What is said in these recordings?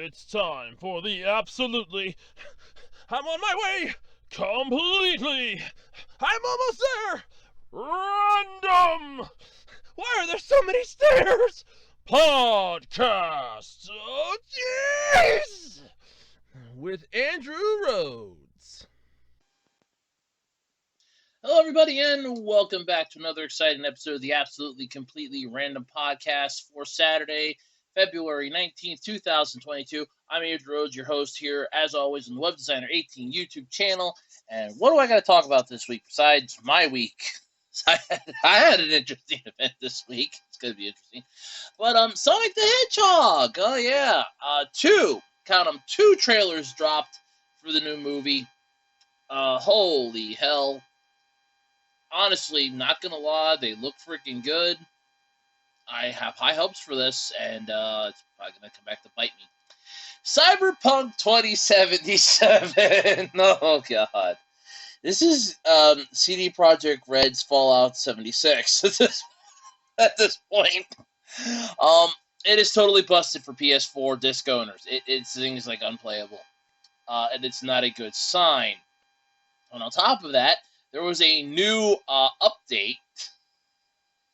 It's time for the absolutely... I'm on my way! Completely! I'm almost there! Random! Why are there so many stairs? Podcast! Oh, jeez! With Andrew Rhodes. Hello, everybody, and welcome back to another exciting episode of the Absolutely Completely Random Podcast for Saturday, February 19th, 2022. I'm Andrew Rhodes, your host here, as always, on the Web Designer 18 YouTube channel. And what do I got to talk about this week besides my week? I had an interesting event this week. It's going to be interesting. But Sonic the Hedgehog, oh yeah. Two trailers dropped for the new movie. Holy hell. Honestly, not gonna lie, they look freaking good. I have high hopes for this, and it's probably gonna come back to bite me. Cyberpunk 2077. Oh god, this is CD Projekt Red's Fallout 76 at this point. It is totally busted for PS4 disc owners. It's things like unplayable, and it's not a good sign. And on top of that, there was a new update,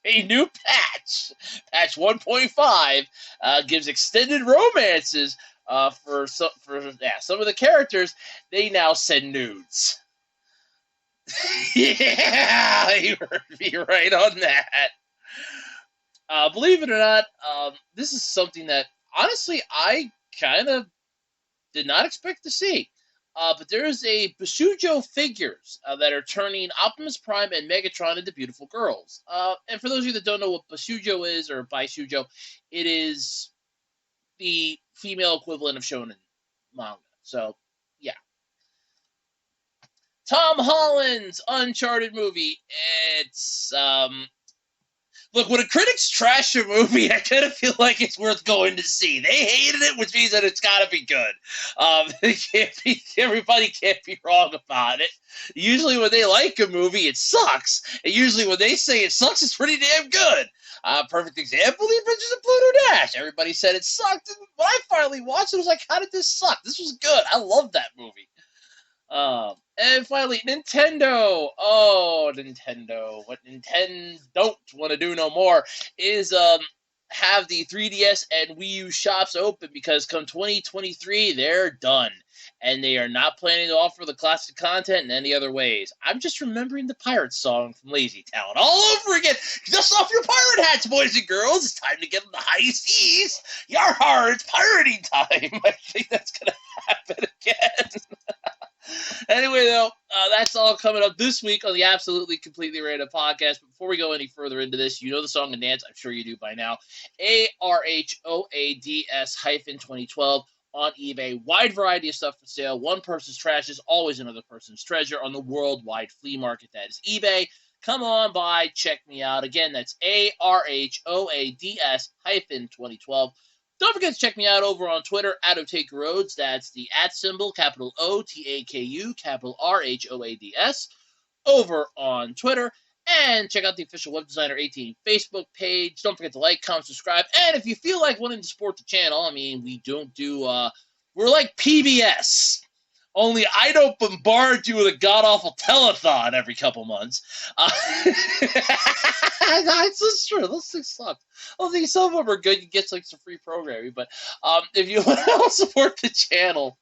a new patch. Patch 1.5 gives extended romances for some of the characters. They now send nudes. Yeah, you heard me right on that. Believe it or not, this is something that honestly I kind of did not expect to see. But there is a Bishoujo figures that are turning Optimus Prime and Megatron into beautiful girls. And for those of you that don't know what Bishoujo is, or Bishoujo, it is the female equivalent of shonen manga. So, yeah. Tom Holland's Uncharted movie. It's, look, when critics trash a movie, I kind of feel like it's worth going to see. They hated it, which means that it's got to be good. Everybody can't be wrong about it. Usually when they like a movie, it sucks. And usually when they say it sucks, it's pretty damn good. Perfect example, The Adventures of Pluto Dash. Everybody said it sucked. And when I finally watched it, I was like, how did this suck? This was good. I love that movie. And finally, Nintendo. Oh, Nintendo. What Nintendo don't want to do no more is have the 3DS and Wii U shops open, because come 2023, they're done. And they are not planning to offer the classic content in any other ways. I'm just remembering the pirate song from Lazy Town all over again. Dust off your pirate hats, boys and girls. It's time to get on the high seas. Yar, it's pirating time. I think that's going to happen again. Anyway, though, that's all coming up this week on the Absolutely Completely Random Podcast. But before we go any further into this, you know the song and dance. I'm sure you do by now. ARHOADS-2012 on eBay. Wide variety of stuff for sale. One person's trash is always another person's treasure on the worldwide flea market that is eBay. Come on by. Check me out. Again, that's ARHOADS-2012. Don't forget to check me out over on Twitter, @OtakuRhodes. That's the @ capital OTAKU, capital RHOADS, over on Twitter. And check out the official Web Designer 18 Facebook page. Don't forget to like, comment, subscribe. And if you feel like wanting to support the channel, I mean, we don't do, we're like PBS. Only I don't bombard you with a god-awful telethon every couple months. It's true. Those things suck. I think some of them are good. You get like some free programming. But if you want to support the channel,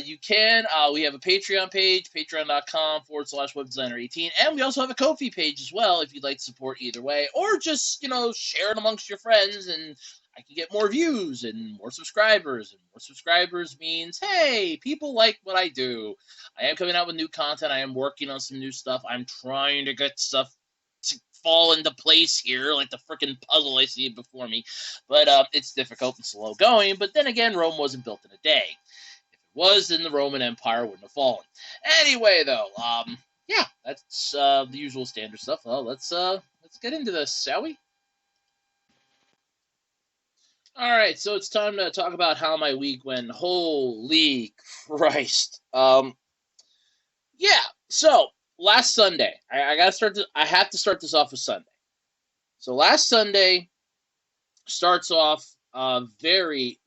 you can. We have a Patreon page, patreon.com/webdesigner18. And we also have a Ko-fi page as well if you'd like to support either way. Or just, share it amongst your friends, and I can get more views and more subscribers. And more subscribers means, hey, people like what I do. I am coming out with new content. I am working on some new stuff. I'm trying to get stuff to fall into place here, like the freaking puzzle I see before me. But it's difficult and slow going. But then again, Rome wasn't built in a day. If it was, then the Roman Empire wouldn't have fallen. Anyway, though, yeah, that's the usual standard stuff. Well, let's get into this, shall we? All right, so it's time to talk about how my week went. Holy Christ! Yeah. So last Sunday, I have to start this off with Sunday. So last Sunday starts off very,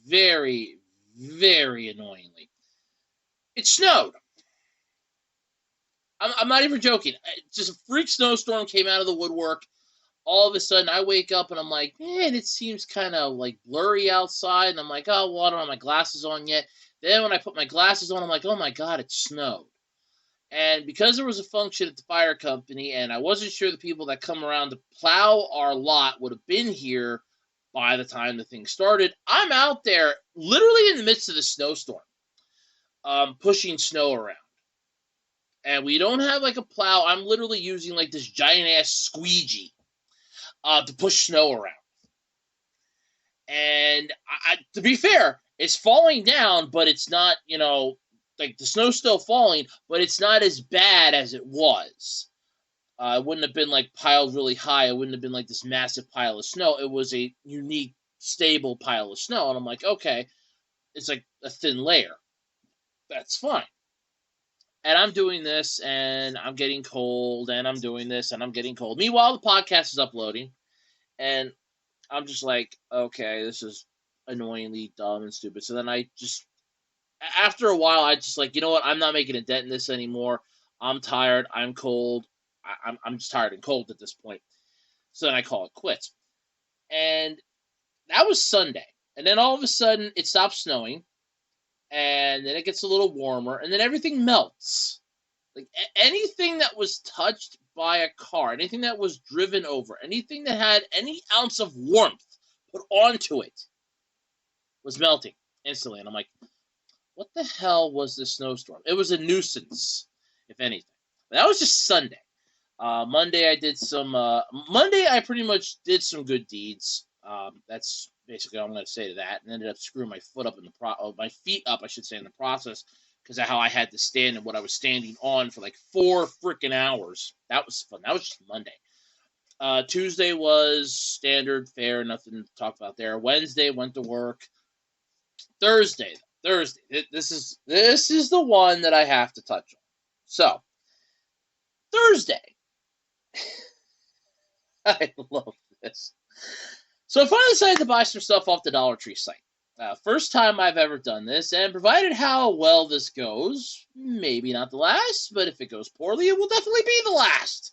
very, very annoyingly. It snowed. I'm not even joking. Just a freak snowstorm came out of the woodwork. All of a sudden, I wake up and I'm like, man, it seems kind of like blurry outside. And I'm like, oh, well, I don't have my glasses on yet. Then when I put my glasses on, I'm like, oh my God, it snowed. And because there was a function at the fire company and I wasn't sure the people that come around to plow our lot would have been here by the time the thing started, I'm out there literally in the midst of the snowstorm, pushing snow around. And we don't have like a plow. I'm literally using like this giant ass squeegee to push snow around. And to be fair, it's falling down, but it's not, like the snow's still falling, but it's not as bad as it was. It wouldn't have been like piled really high. It wouldn't have been like this massive pile of snow. It was a unique, stable pile of snow. And I'm like, okay, it's like a thin layer. That's fine. And I'm doing this, and I'm getting cold, and I'm doing this, and I'm getting cold. Meanwhile, the podcast is uploading, and I'm just like, okay, this is annoyingly dumb and stupid. So then after a while, I just like, you know what? I'm not making a dent in this anymore. I'm tired. I'm cold. I'm just tired and cold at this point. So then I call it quits. And that was Sunday. And then all of a sudden, it stops snowing. And then it gets a little warmer, and then everything melts. Like anything that was touched by a car, anything that was driven over, anything that had any ounce of warmth put onto it was melting instantly. And I'm like, what the hell was this snowstorm? It was a nuisance, if anything. That was just Sunday. Monday I pretty much did some good deeds. That's basically all I'm going to say to that, and ended up screwing my feet up in the process, because of how I had to stand and what I was standing on for like 4 freaking hours. That was fun. That was just Monday. Tuesday was standard fare, nothing to talk about there. Wednesday went to work. Thursday. This is the one that I have to touch on. So Thursday. I love this. So I finally decided to buy some stuff off the Dollar Tree site. First time I've ever done this, and provided how well this goes, maybe not the last, but if it goes poorly, it will definitely be the last.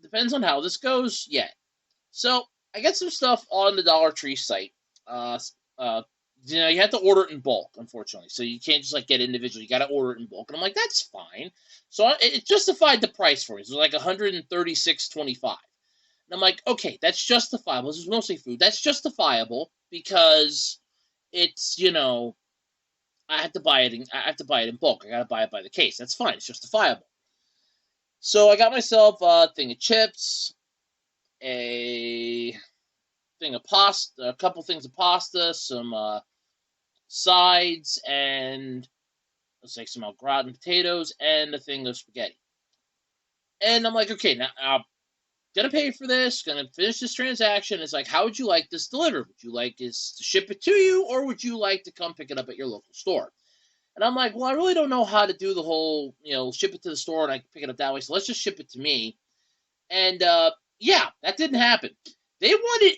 Depends on how this goes yet. So I get some stuff on the Dollar Tree site. You have to order it in bulk, unfortunately. So you can't just like get individually. You got to order it in bulk, and I'm like, that's fine. So it justified the price for me. It was like $136.25. And I'm like, okay, that's justifiable. This is mostly food. That's justifiable because it's, I have to buy it in bulk. I got to buy it by the case. That's fine. It's justifiable. So I got myself a thing of chips, a thing of pasta, a couple things of pasta, some sides, and let's say some au gratin potatoes, and a thing of spaghetti. And I'm like, okay, now gonna pay for this, gonna finish this transaction. It's like, how would you like this delivered? Would you like us to ship it to you, or would you like to come pick it up at your local store? And I'm like, well, I really don't know how to do the whole, ship it to the store and I pick it up that way, so let's just ship it to me. And yeah, that didn't happen. They wanted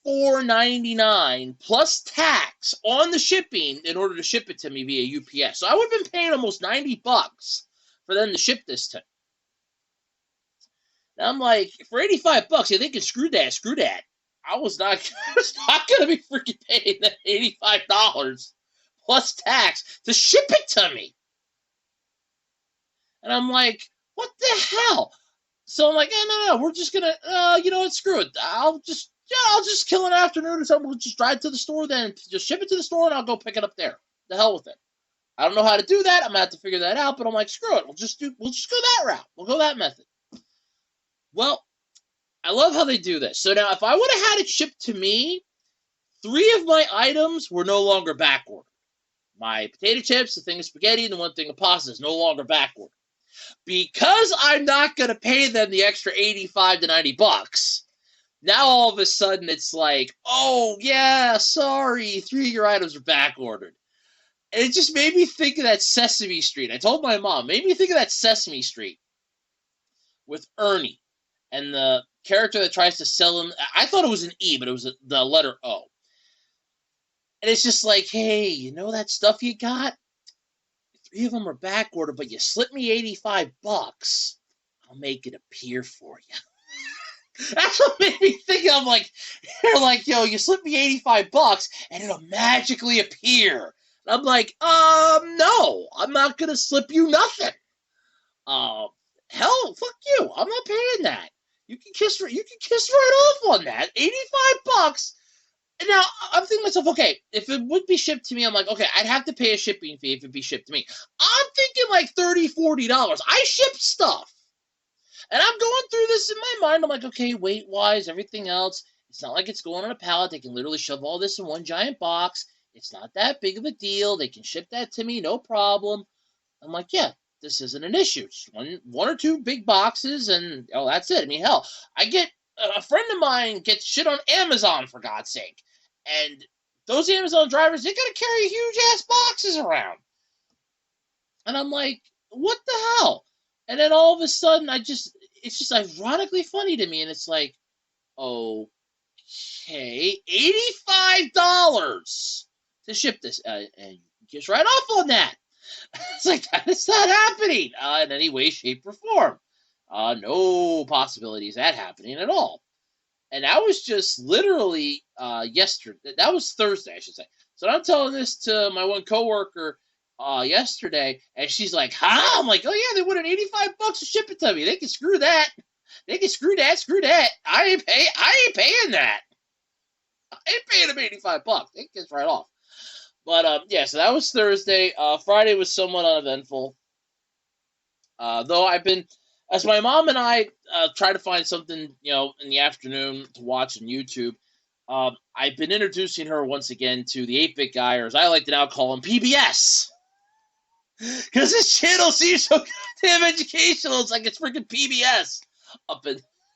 $84.99 plus tax on the shipping in order to ship it to me via UPS. So I would have been paying almost $90 for them to ship this to me. And I'm like, for $85, you're thinking, screw that. I was not going to be freaking paying that $85 plus tax to ship it to me. And I'm like, what the hell? So I'm like, no, we're just going to, you know what, screw it. I'll just kill an afternoon or something. We'll just drive to the store then. Just ship it to the store and I'll go pick it up there. The hell with it. I don't know how to do that. I'm going to have to figure that out. But I'm like, screw it. We'll just go that route. We'll go that method. Well, I love how they do this. So now if I would have had it shipped to me, 3 of my items were no longer back ordered. My potato chips, the thing of spaghetti, and the one thing of pasta is no longer back ordered. Because I'm not going to pay them the extra $85 to $90, now all of a sudden it's like, oh, yeah, sorry, 3 of your items are back ordered. And it just made me think of that Sesame Street. I told my mom, made me think of that Sesame Street with Ernie. And the character that tries to sell him, I thought it was an E, but it was the letter O. And it's just like, hey, you know that stuff you got? 3 of them are back ordered, but you slipped me $85. I'll make it appear for you. That's what made me think. I'm like, they're like, yo, you slipped me $85 and it'll magically appear. And I'm like, no, I'm not gonna slip you nothing. Hell, fuck you. I'm not paying that. You can kiss right off on that. $85. And now I'm thinking to myself, okay, if it would be shipped to me, I'm like, okay, I'd have to pay a shipping fee if it'd be shipped to me. I'm thinking like $30, $40. I ship stuff. And I'm going through this in my mind. I'm like, okay, weight-wise, everything else, it's not like it's going on a pallet. They can literally shove all this in one giant box. It's not that big of a deal. They can ship that to me, no problem. I'm like, yeah, this isn't an issue. Just one or two big boxes, and that's it. I mean, hell, I get a friend of mine gets shit on Amazon, for God's sake. And those Amazon drivers, they gotta carry huge-ass boxes around. And I'm like, what the hell? And then all of a sudden, it's just ironically funny to me. And it's like, okay, $85 to ship this. And just right off on that. It's like, that is not happening in any way, shape, or form. No possibilities of that happening at all. And that was just literally yesterday. That was Thursday, I should say. So I'm telling this to my one coworker yesterday, and she's like, huh? I'm like, oh yeah, they wanted $85 to ship it to me. They can screw that. They can screw that. I ain't paying that. I ain't paying them $85. They can get right off. But yeah, so that was Thursday. Friday was somewhat uneventful. Though I've been, as my mom and I try to find something, in the afternoon to watch on YouTube, I've been introducing her once again to the 8-Bit Guy, or as I like to now call him, PBS. Because his channel seems so goddamn educational. It's like it's freaking PBS.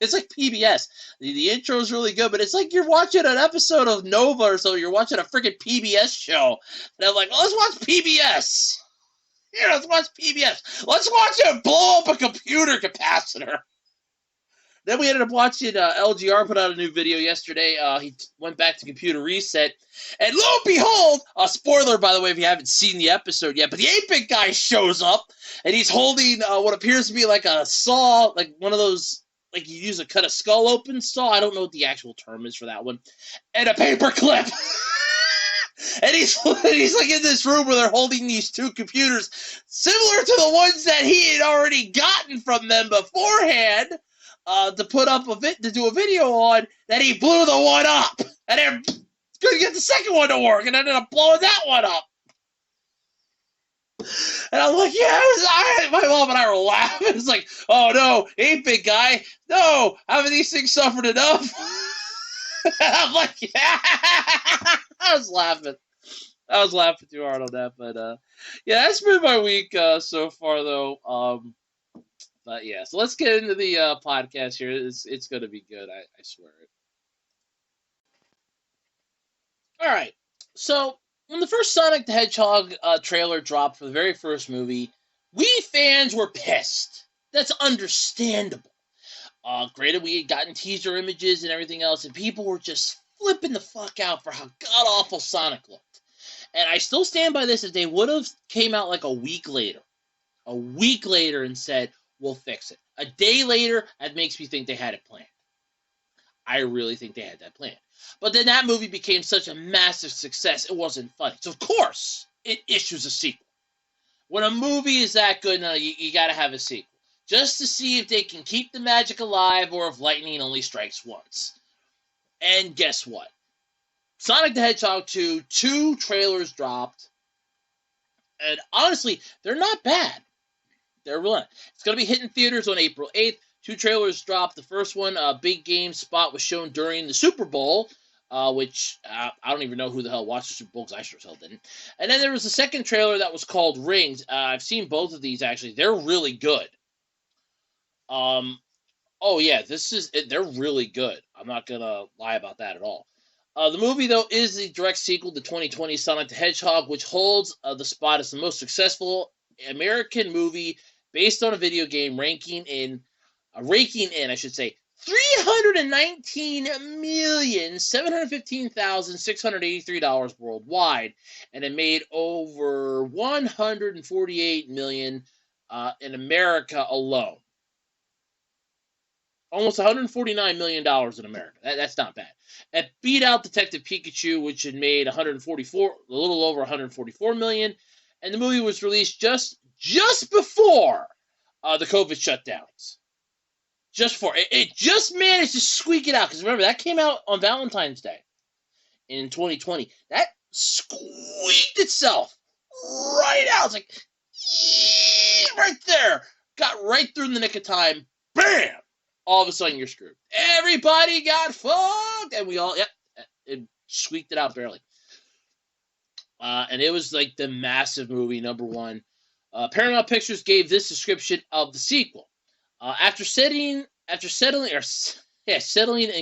It's like PBS. The intro is really good, but it's like you're watching an episode of Nova or so. You're watching a freaking PBS show. And I'm like, let's watch PBS. Here, let's watch PBS. Let's watch him blow up a computer capacitor. Then we ended up watching LGR put out a new video yesterday. He went back to computer reset. And lo and behold, a spoiler, by the way, if you haven't seen the episode yet, but the 8-Bit Guy shows up, and he's holding what appears to be like a saw, like one of those, like you use to cut a skull open saw. I don't know what the actual term is for that one. And a paper clip. And he's like in this room where they're holding these two computers, similar to the ones that he had already gotten from them beforehand, to put up to do a video on, that he blew the one up, and then couldn't get the second one to work, and ended up blowing that one up. And I'm like, my mom and I were laughing. It's like, oh no, 8-Bit Guy, no, haven't these things suffered enough? And I'm like, yeah. I was laughing too hard on that, but yeah, that's been my week so far, though. But yeah, so let's get into the podcast here. It's going to be good, I swear it. All right, so when the first Sonic the Hedgehog trailer dropped for the very first movie, we fans were pissed. That's understandable. Granted, we had gotten teaser images and everything else, and people were just flipping the fuck out for how god-awful Sonic looked. And I still stand by this. If they would have came out like a week later and said, we'll fix it. A day later, that makes me think they had it planned. I really think they had that planned. But then that movie became such a massive success, it wasn't funny. So, of course, it issues a sequel. When a movie is that good, now you got to have a sequel. Just to see if they can keep the magic alive or if lightning only strikes once. And guess what? Sonic the Hedgehog 2 trailers dropped. And honestly, they're not bad. They're really not. It's going to be hitting theaters on April 8th. 2 trailers dropped. The first one, a big game spot, was shown during the Super Bowl, which I don't even know who the hell watched the Super Bowl, because I sure as hell didn't. And then there was a second trailer that was called Rings. I've seen both of these, actually. They're really good. Oh yeah, they're really good. I'm not going to lie about that at all. The movie, though, is the direct sequel to 2020 Sonic the Hedgehog, which holds the spot as the most successful American movie based on a video game, raking in, I should say, $319,715,683 worldwide, and it made over $148 million in America alone. Almost $149 million in America. That's not bad. It beat out Detective Pikachu, which had made a little over 144 million, and the movie was released just before the COVID shutdowns. Just before it just managed to squeak it out, because remember that came out on Valentine's Day in 2020. That squeaked itself right out. It's like right there, got right through in the nick of time. Bam! All of a sudden you're screwed. Everybody got fucked, and we all it squeaked it out barely. And it was like the massive movie #1. Paramount Pictures gave this description of the sequel. After settling in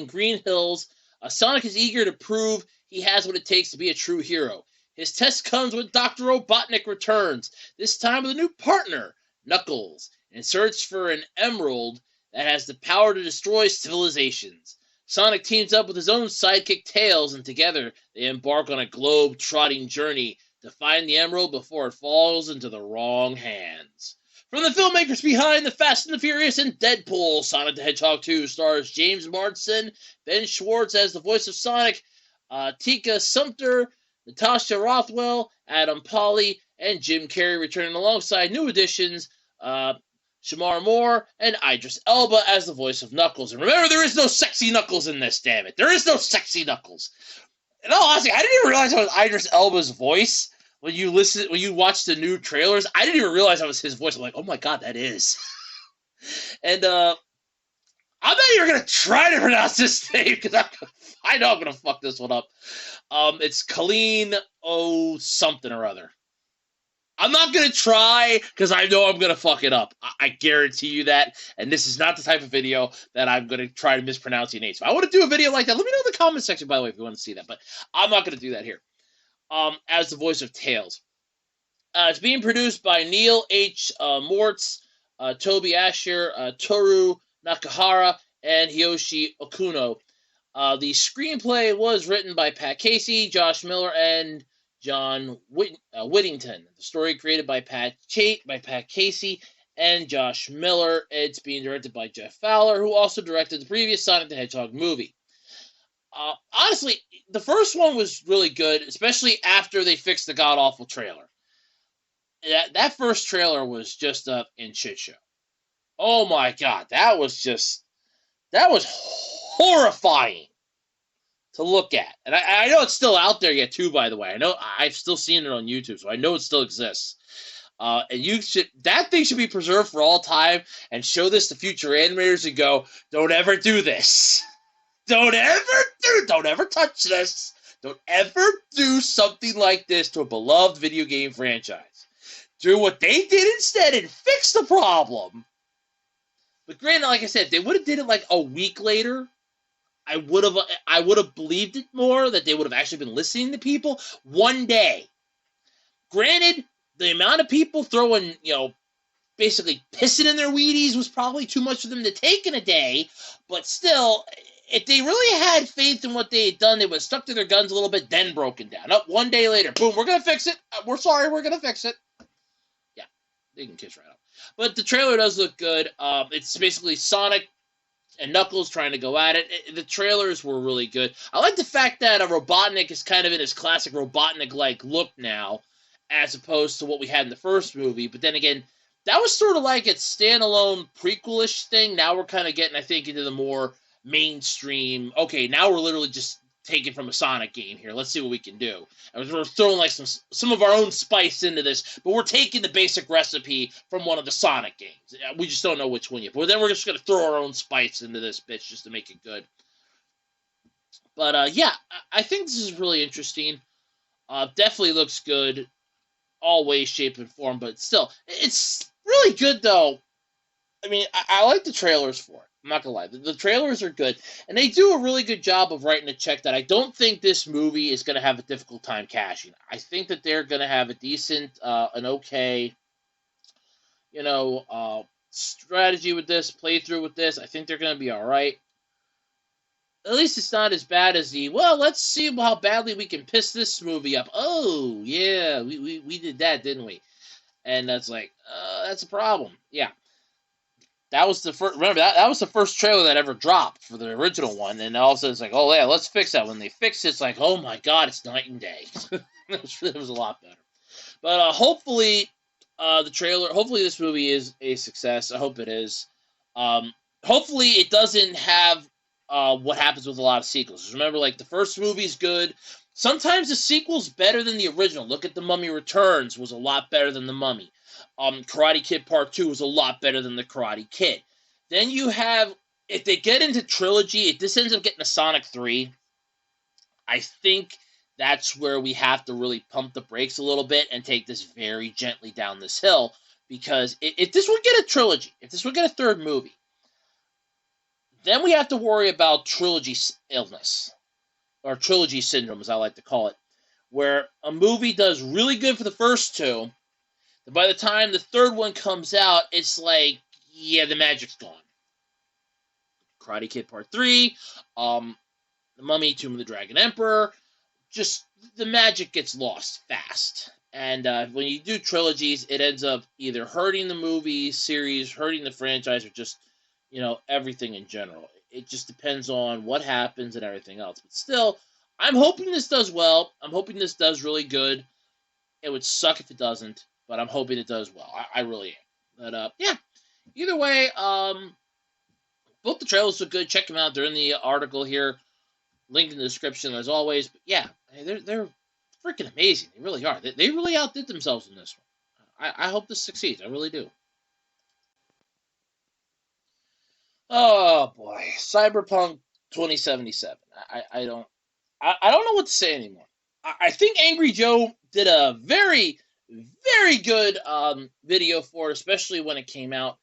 Green Hills, Sonic is eager to prove he has what it takes to be a true hero. His test comes when Dr. Robotnik returns, this time with a new partner, Knuckles, in search for an emerald that has the power to destroy civilizations. Sonic teams up with his own sidekick Tails, and together they embark on a globe-trotting journey to find the emerald before it falls into the wrong hands. From the filmmakers behind The Fast and the Furious and Deadpool, Sonic the Hedgehog 2 stars James Marsden, Ben Schwartz as the voice of Sonic, Tika Sumpter, Natasha Rothwell, Adam Pally, and Jim Carrey returning alongside new additions, Shamar Moore, and Idris Elba as the voice of Knuckles. And remember, there is no sexy Knuckles in this, damn it. There is no sexy Knuckles. In all honesty, I didn't even realize that was Idris Elba's voice. When you watch the new trailers, I didn't even realize that was his voice. I'm like, oh my god, that is. And I'm not even gonna try to pronounce this name because I know I'm gonna fuck this one up. It's Colleen O something or other. I'm not gonna try because I know I'm gonna fuck it up. I guarantee you that. And this is not the type of video that I'm gonna try to mispronounce your name. So I want to do a video like that. Let me know in the comment section, by the way, if you want to see that. But I'm not gonna do that here. As the voice of Tails. It's being produced by Neil H. Mortz, Toby Asher, Toru Nakahara, and Hiyoshi Okuno. The screenplay was written by Pat Casey, Josh Miller, and John Whittington. The story created by Pat Casey and Josh Miller. It's being directed by Jeff Fowler, who also directed the previous Sonic the Hedgehog movie. Honestly, the first one was really good, especially after they fixed the god-awful trailer. That first trailer was just a shit show. Oh my god, that was horrifying to look at. And I know it's still out there yet too, by the way. I know I've still seen it on YouTube, so I know it still exists. And that thing should be preserved for all time, and show this to future animators and go, don't ever do this. Don't ever touch this. Don't ever do something like this to a beloved video game franchise. Do what they did instead and fix the problem. But granted, like I said, if they would have did it like a week later, I would have believed it more, that they would have actually been listening to people. One day. Granted, the amount of people throwing, basically pissing in their Wheaties was probably too much for them to take in a day, but still, if they really had faith in what they had done, they would have stuck to their guns a little bit, then broken down. One day later, boom, we're going to fix it. We're sorry, we're going to fix it. Yeah, they can kiss right off. But the trailer does look good. It's basically Sonic and Knuckles trying to go at it. The trailers were really good. I like the fact that Robotnik is kind of in his classic Robotnik-like look now, as opposed to what we had in the first movie. But then again, that was sort of like its standalone prequel-ish thing. Now we're kind of getting, I think, into the more mainstream, okay, now we're literally just taking from a Sonic game here. Let's see what we can do. And we're throwing like some of our own spice into this, but we're taking the basic recipe from one of the Sonic games. We just don't know which one yet. But then we're just going to throw our own spice into this bitch just to make it good. But yeah, I think this is really interesting. Definitely looks good, all ways, shape, and form. But still, it's really good though. I mean, I like the trailers for it. I'm not gonna lie. The trailers are good, and they do a really good job of writing a check that I don't think this movie is gonna have a difficult time cashing. I think that they're gonna have a decent, an okay, strategy with this, playthrough with this. I think they're gonna be all right. at least it's not as bad as well, let's see how badly we can piss this movie up. Oh, yeah, we did that, didn't we? And that's like, that's a problem. Yeah. That was the first. Remember that was the first trailer that ever dropped for the original one, and all of a sudden it's like, oh yeah, let's fix that. When they fix it, it's like, oh my god, it's night and day. It was a lot better. But hopefully, the trailer. Hopefully, this movie is a success. I hope it is. Hopefully, it doesn't have what happens with a lot of sequels. Remember, like the first movie's good. Sometimes the sequel's better than the original. Look at The Mummy Returns, was a lot better than The Mummy. Karate Kid Part 2 was a lot better than The Karate Kid. Then you have, if they get into trilogy, if this ends up getting a Sonic 3, I think that's where we have to really pump the brakes a little bit and take this very gently down this hill. Because if this would get a trilogy, if this would get a third movie, then we have to worry about trilogy illness. Or trilogy syndrome, as I like to call it. Where a movie does really good for the first two, by the time the third one comes out, it's like, yeah, the magic's gone. Karate Kid Part 3, The Mummy, Tomb of the Dragon Emperor, just the magic gets lost fast. And when you do trilogies, it ends up either hurting the movie series, hurting the franchise, or just, everything in general. It just depends on what happens and everything else. But still, I'm hoping this does well. I'm hoping this does really good. It would suck if it doesn't. But I'm hoping it does well. I really am. But, yeah. Either way, both the trailers look good. Check them out. They're in the article here. Link in the description, as always. But, yeah, they're freaking amazing. They really are. They really outdid themselves in this one. I hope this succeeds. I really do. Oh, boy. Cyberpunk 2077. I don't know what to say anymore. I think Angry Joe did a very, very good video for it, especially when it came out.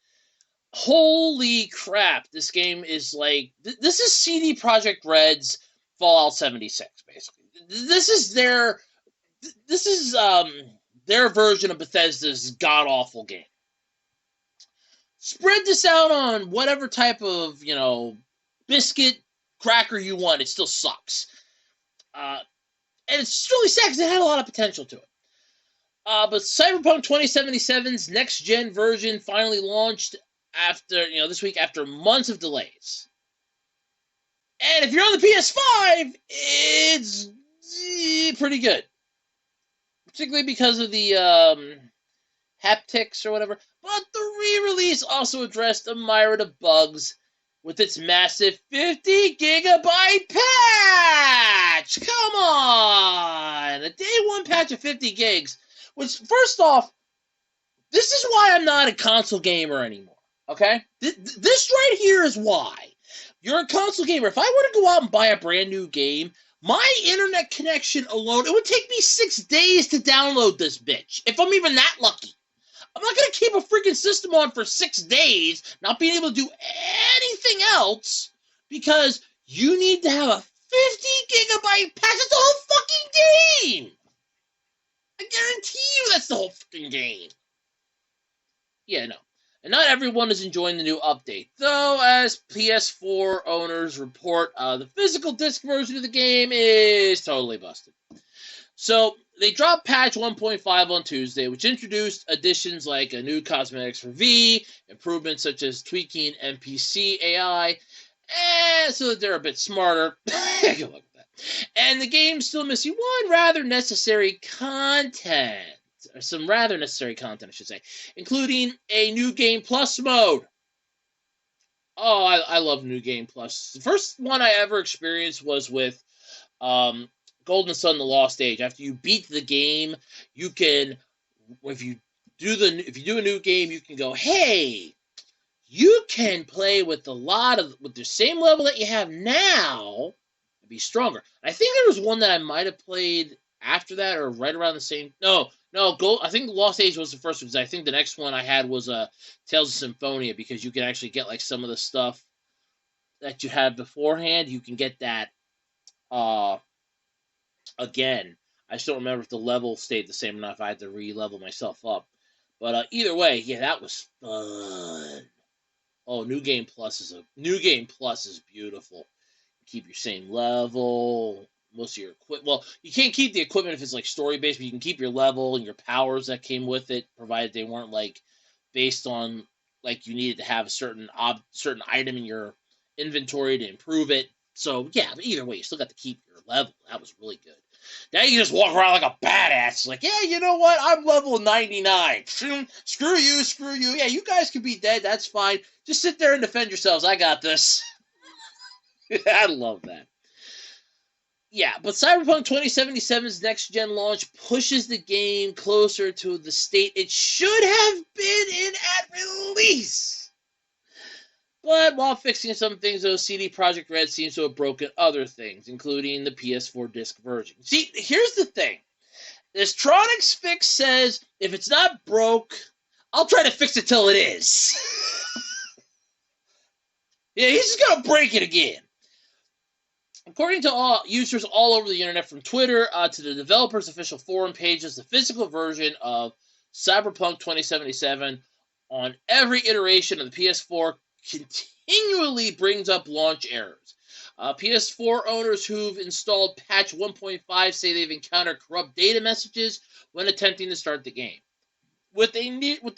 Holy crap, this game is like, this is CD Projekt Red's Fallout 76, basically. This is their version of Bethesda's god-awful game. Spread this out on whatever type of, biscuit cracker you want. It still sucks. And it's really sad because it had a lot of potential to it. But Cyberpunk 2077's next-gen version finally launched after, this week after months of delays. And if you're on the PS5, it's pretty good. Particularly because of the haptics or whatever. But the re-release also addressed a myriad of bugs with its massive 50-gigabyte patch! Come on! A day one patch of 50 gigs. Which, first off, this is why I'm not a console gamer anymore, okay? This right here is why. You're a console gamer. If I were to go out and buy a brand new game, my internet connection alone, it would take me 6 days to download this bitch, if I'm even that lucky. I'm not going to keep a freaking system on for 6 days, not being able to do anything else, because you need to have a 50-gigabyte patch. That's the whole fucking game! I guarantee you that's the whole fucking game. Yeah, no. And not everyone is enjoying the new update, though, as PS4 owners report, the physical disc version of the game is totally busted. So, they dropped patch 1.5 on Tuesday, which introduced additions like a new cosmetics for V, improvements such as tweaking NPC AI, and so that they're a bit smarter. Good luck with that. And the game's still missing some rather necessary content, I should say, including a New Game Plus mode. Oh, I love New Game Plus. The first one I ever experienced was with Golden Sun: The Lost Age. After you beat the game, you can, if you do a new game, you can go, hey, you can play with the same level that you have now, and be stronger. I think there was one that I might have played after that, or right around the same. No. I think Lost Age was the first one, because I think the next one I had was Tales of Symphonia, because you can actually get like some of the stuff that you had beforehand. You can get that again. I still don't remember if the level stayed the same or not, if I had to re-level myself up. But either way, yeah, that was fun. Oh, New Game Plus is beautiful. keep your same level. Most of your equipment. Well, you can't keep the equipment if it's like story based, but you can keep your level and your powers that came with it, provided they weren't like based on like you needed to have a certain item in your inventory to improve it. So yeah, but either way, you still got to keep your level. That was really good. Now you can just walk around like a badass. Like, yeah, you know what? I'm level 99. Screw you. Yeah, you guys can be dead. That's fine. Just sit there and defend yourselves. I got this. I love that. Yeah, but Cyberpunk 2077's next-gen launch pushes the game closer to the state it should have been in at release. But while fixing some things, though, CD Projekt Red seems to have broken other things, including the PS4 disc version. See, here's the thing. This Tronix fix says, if it's not broke, I'll try to fix it till it is. Yeah, he's just going to break it again. According to users all over the internet, from Twitter to the developer's official forum pages, the physical version of Cyberpunk 2077 on every iteration of the PS4 continually brings up launch errors. PS4 owners who've installed patch 1.5 say they've encountered corrupt data messages when attempting to start the game, with the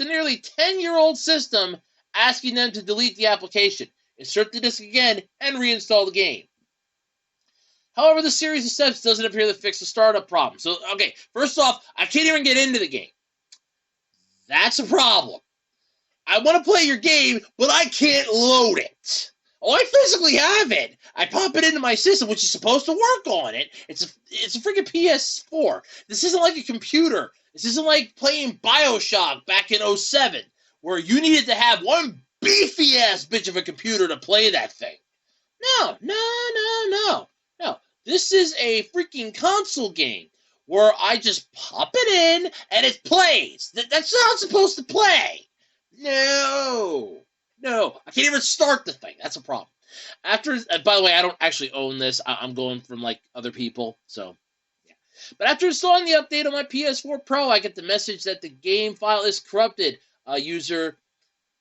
nearly 10-year-old system asking them to delete the application, insert the disk again, and reinstall the game. However, the series of steps doesn't appear to fix the startup problem. So, okay, first off, I can't even get into the game. That's a problem. I want to play your game, but I can't load it. Oh, I physically have it. I pop it into my system, which is supposed to work on it. It's a freaking PS4. This isn't like a computer. This isn't like playing Bioshock back in 07, where you needed to have one beefy-ass bitch of a computer to play that thing. No. This is a freaking console game where I just pop it in and it plays. That's how it's supposed to play. No. I can't even start the thing. That's a problem. By the way, I don't actually own this. I'm going from like other people. So, yeah. But after installing the update on my PS4 Pro, I get the message that the game file is corrupted. User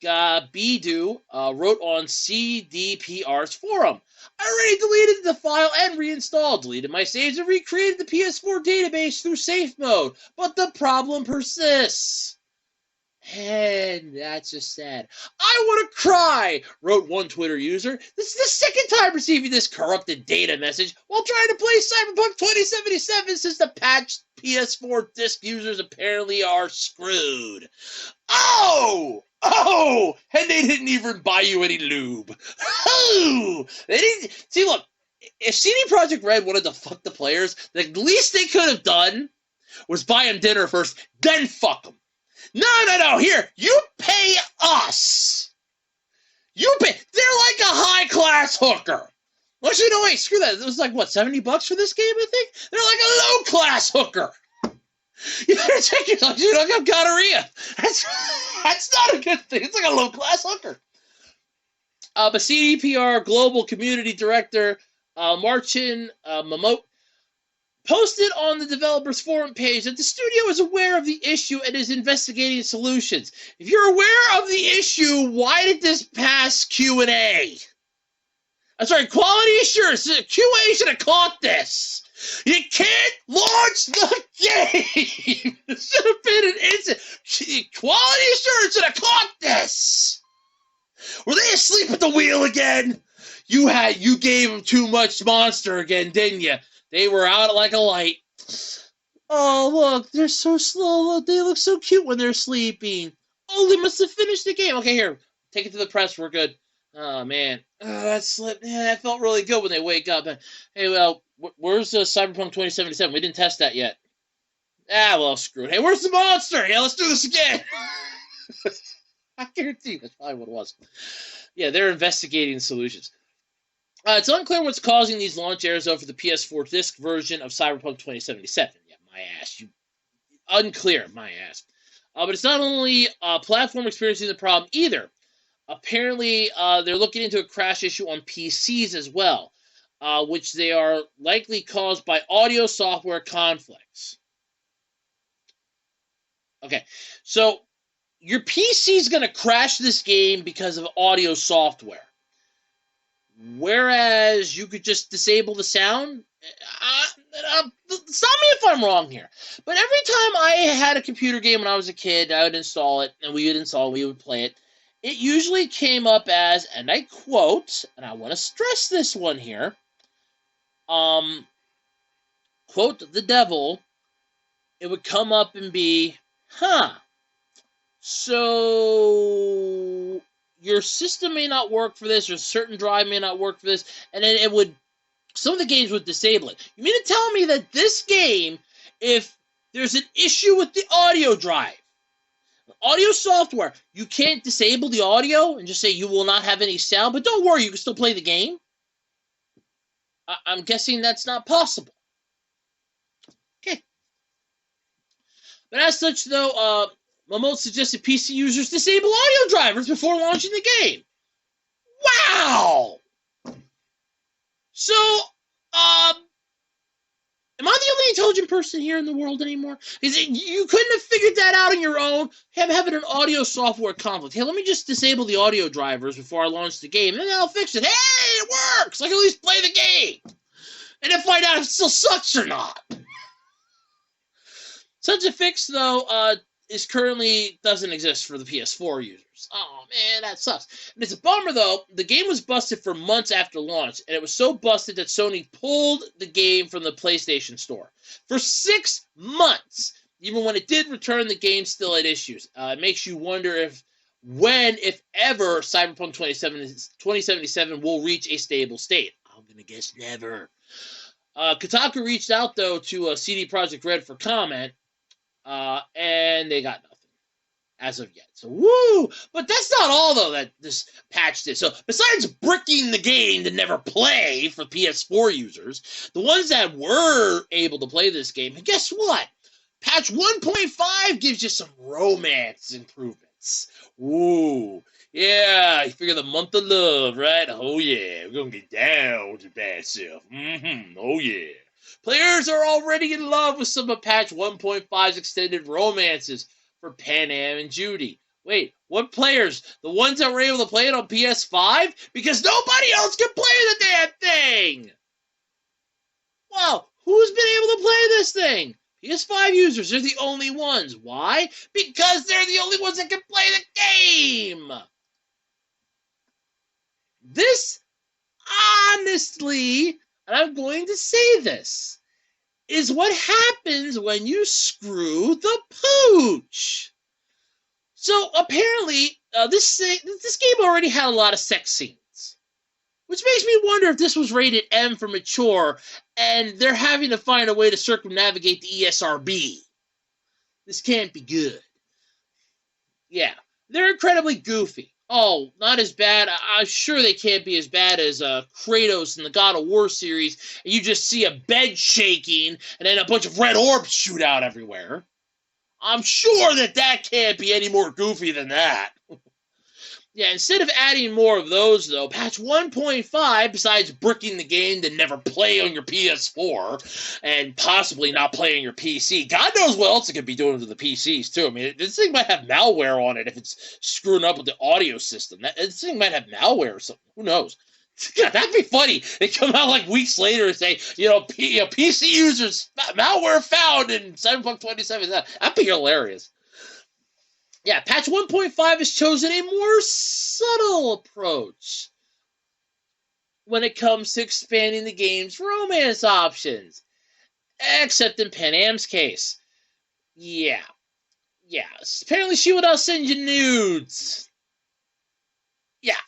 Gabidu wrote on CDPR's forum. I already deleted the file and reinstalled, deleted my saves, and recreated the PS4 database through safe mode, but the problem persists. And that's just sad. I want to cry, wrote one Twitter user. This is the second time receiving this corrupted data message while trying to play Cyberpunk 2077 since the patched PS4 disc users apparently are screwed. Oh! And they didn't even buy you any lube. Oh! They didn't. See, look, if CD Projekt Red wanted to fuck the players, the least they could have done was buy them dinner first, then fuck them. No. Here, you pay us. You pay. They're like a high-class hooker. Actually, no, wait, screw that. It was like, what, $70 for this game, I think? They're like a low-class hooker. You better check yourself. You don't have gonorrhea. That's not a good thing. It's like a low-class hooker. But CDPR Global Community Director Marcin Mamot posted on the developer's forum page that the studio is aware of the issue and is investigating solutions. If you're aware of the issue, why did this pass Q&A? I'm sorry, quality assurance. QA should have caught this. You can't launch the game. It should have been an incident. Quality assurance should have caught this. Were they asleep at the wheel again? You gave them too much monster again, didn't you? They were out like a light. Oh, look, they're so slow. They look so cute when they're sleeping. Oh, they must have finished the game. Okay, here, take it to the press. We're good. Oh, man. That slipped. Yeah, that felt really good when they wake up. Hey, well, where's Cyberpunk 2077? We didn't test that yet. Well, screw it. Hey, where's the monster? Yeah, let's do this again. I guarantee that's probably what it was. Yeah, they're investigating solutions. It's unclear what's causing these launch errors over the PS4 disc version of Cyberpunk 2077. Yeah, my ass. Unclear, my ass. But it's not only platform experiencing the problem either. Apparently, they're looking into a crash issue on PCs as well, which they are likely caused by audio software conflicts. Okay, so your PC is going to crash this game because of audio software. whereas you could just disable the sound. Stop me if I'm wrong here, but every time I had a computer game when I was a kid, I would install it, and we would play it. It usually came up as, and I quote, and I want to stress this one here, quote the devil. It would come up and be, so your system may not work for this, or a certain drive may not work for this, and then it would, some of the games would disable it. You mean to tell me that this game, if there's an issue with the audio drive, audio software, you can't disable the audio and just say you will not have any sound, but don't worry, you can still play the game? I'm guessing that's not possible. Okay. But as such, though, Momote suggested PC users disable audio drivers before launching the game. Wow! So, am I the only intelligent person here in the world anymore? Because you couldn't have figured that out on your own, having an audio software conflict. Hey, let me just disable the audio drivers before I launch the game, and then I'll fix it. Hey, it works! I can at least play the game! And then find out if it still sucks or not. Such a fix, though, currently doesn't exist for the PS4 users. Oh, man, that sucks. And it's a bummer, though. The game was busted for months after launch, and it was so busted that Sony pulled the game from the PlayStation Store. For 6 months, even when it did return, the game still had issues. It makes you wonder if ever, Cyberpunk 2077 will reach a stable state. I'm going to guess never. Kotaku reached out, though, to CD Projekt Red for comment, and they got nothing as of yet. So, woo! But that's not all, though, that this patch did. So, besides bricking the game to never play for PS4 users, the ones that were able to play this game, and guess what? Patch 1.5 gives you some romance improvements. Ooh. Yeah, you figure the month of love, right? Oh, yeah. We're going to get down with your bad self. Oh, yeah. Players are already in love with some of Patch 1.5's extended romances for Panam and Judy. Wait, what players? The ones that were able to play it on PS5? Because nobody else can play the damn thing! Wow, who's been able to play this thing? PS5 users are the only ones. Why? Because they're the only ones that can play the game! This, honestly, and I'm going to say this, is what happens when you screw the pooch. So apparently, this game already had a lot of sex scenes, which makes me wonder if this was rated M for mature, and they're having to find a way to circumnavigate the ESRB. This can't be good. Yeah, they're incredibly goofy. Oh, not as bad. I'm sure they can't be as bad as Kratos in the God of War series, and you just see a bed shaking, and then a bunch of red orbs shoot out everywhere. I'm sure that can't be any more goofy than that. Yeah, instead of adding more of those, though, patch 1.5, besides bricking the game to never play on your PS4, and possibly not play on your PC, God knows what else it could be doing to the PCs, too. I mean, this thing might have malware on it if it's screwing up with the audio system. This thing might have malware or something. Who knows? God, that'd be funny. They come out like weeks later and say, PC users, malware found in Cyberpunk 2077. That'd be hilarious. Yeah, patch 1.5 has chosen a more subtle approach when it comes to expanding the game's romance options. Except in Panam's case. Yeah. Apparently she would send you nudes. Yeah.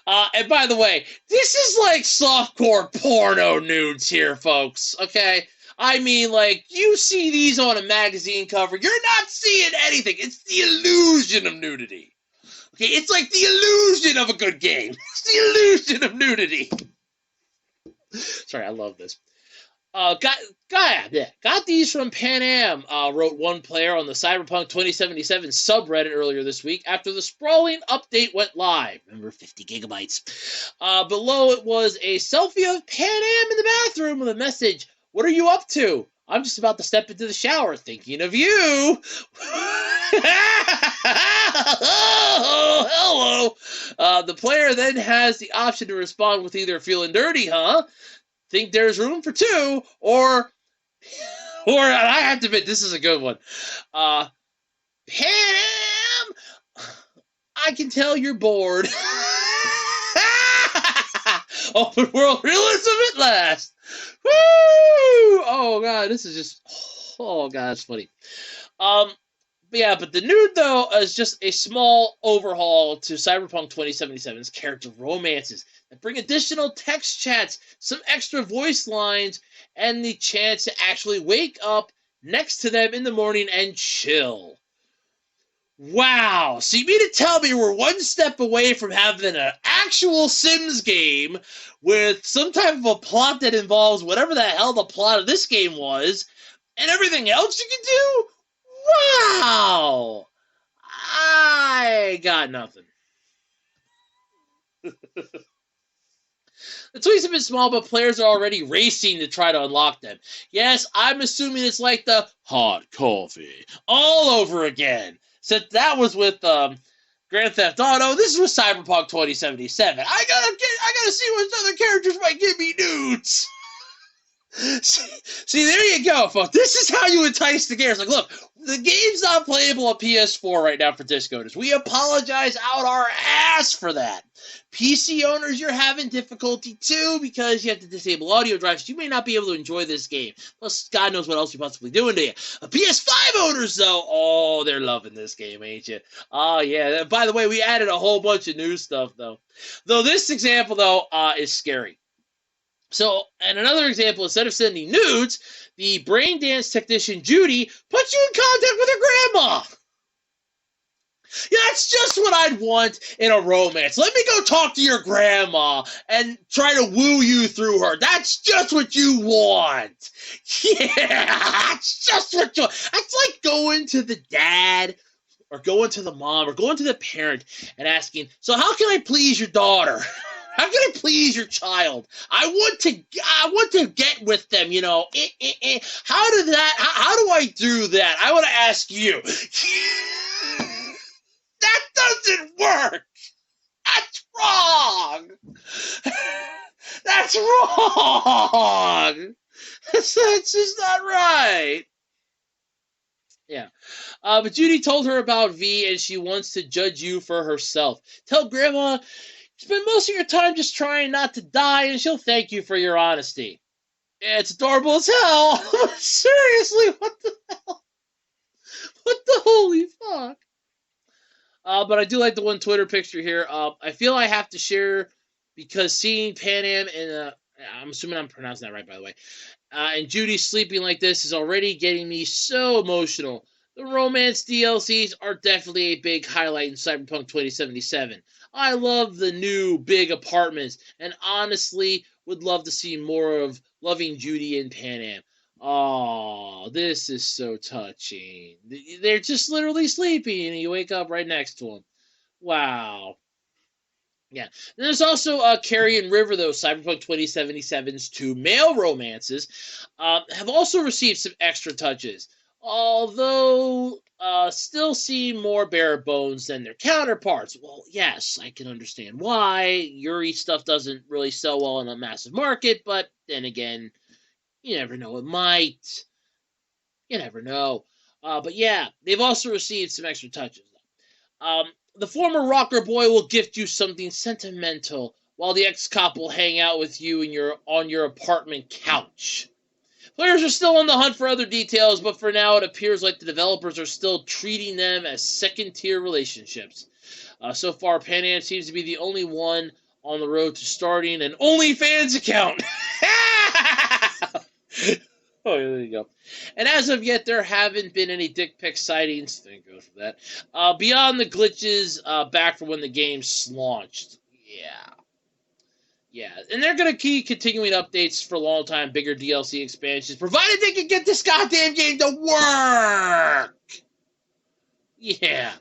And by the way, this is like softcore porno nudes here, folks. Okay? I mean, like, you see these on a magazine cover, you're not seeing anything. It's the illusion of nudity. Okay, it's like the illusion of a good game. It's the illusion of nudity. Sorry, I love this. Got these from Panam, wrote one player on the Cyberpunk 2077 subreddit earlier this week after the sprawling update went live. Remember, 50 gigabytes. Below it was a selfie of Panam in the bathroom with a message, "What are you up to? I'm just about to step into the shower, thinking of you." Oh, hello. The player then has the option to respond with either feeling dirty, huh? Think there's room for two, or I have to admit, this is a good one. Pam, I can tell you're bored. Open world realism at last. Woo! Oh god, this is just. Oh god, it's funny. But the nude, though, is just a small overhaul to Cyberpunk 2077's character romances that bring additional text chats, some extra voice lines, and the chance to actually wake up next to them in the morning and chill. Wow. So you mean to tell me we're one step away from having an actual Sims game with some type of a plot that involves whatever the hell the plot of this game was, and everything else you can do? Wow! I got nothing. The tweets have been small, but players are already racing to try to unlock them. Yes, I'm assuming it's like the hot coffee all over again. Since that was with Grand Theft Auto, this is with Cyberpunk 2077. I gotta see what other characters might give me nudes. See, there you go, folks. This is how you entice the gamers. Like, look, the game's not playable on PS4 right now for disc owners. We apologize out our ass for that. PC owners, you're having difficulty too because you have to disable audio drives. You may not be able to enjoy this game. Plus, God knows what else you're possibly doing to you. PS5 owners, though, oh, they're loving this game, ain't you? Oh, yeah. By the way, we added a whole bunch of new stuff, though. Though this example, though, is scary. So, and another example, instead of sending nudes, the brain dance technician Judy puts you in contact with her grandma. Yeah, that's just what I'd want in a romance. Let me go talk to your grandma and try to woo you through her. That's just what you want. Yeah, that's just what you want. That's like going to the dad or going to the mom or going to the parent and asking, so how can I please your daughter? How can I please your child? I want to get with them, you know. How do I do that? I want to ask you. That doesn't work. That's wrong. That's wrong. That's just not right. Yeah. But Judy told her about V, and she wants to judge you for herself. Tell Grandma, spend most of your time just trying not to die, and she'll thank you for your honesty. Yeah, it's adorable as hell. Seriously, what the hell? What the holy fuck? But I do like the one Twitter picture here. I feel I have to share because seeing Pan Am and I'm assuming I'm pronouncing that right, by the way, and Judy sleeping like this is already getting me so emotional. The romance DLCs are definitely a big highlight in Cyberpunk 2077. I love the new big apartments, and honestly would love to see more of loving Judy and Pan Am. Oh, this is so touching. They're just literally sleeping, and you wake up right next to them. Wow. Yeah. And there's also Carrie and River, though. Cyberpunk 2077's two male romances have also received some extra touches, although still seem more bare bones than their counterparts. Well, yes, I can understand why. Yuri stuff doesn't really sell well in a massive market, but then again, you never know, it might. You never know. But yeah, they've also received some extra touches. The former rocker boy will gift you something sentimental, while the ex-cop will hang out with you on your apartment couch. Players are still on the hunt for other details, but for now it appears like the developers are still treating them as second-tier relationships. So far, Pan Am seems to be the only one on the road to starting an OnlyFans account. Oh, there you go. And as of yet, there haven't been any dick pic sightings. Thank God for that. Beyond the glitches back from when the game launched. Yeah. And they're going to keep continuing updates for a long time, bigger DLC expansions, provided they can get this goddamn game to work. Yeah.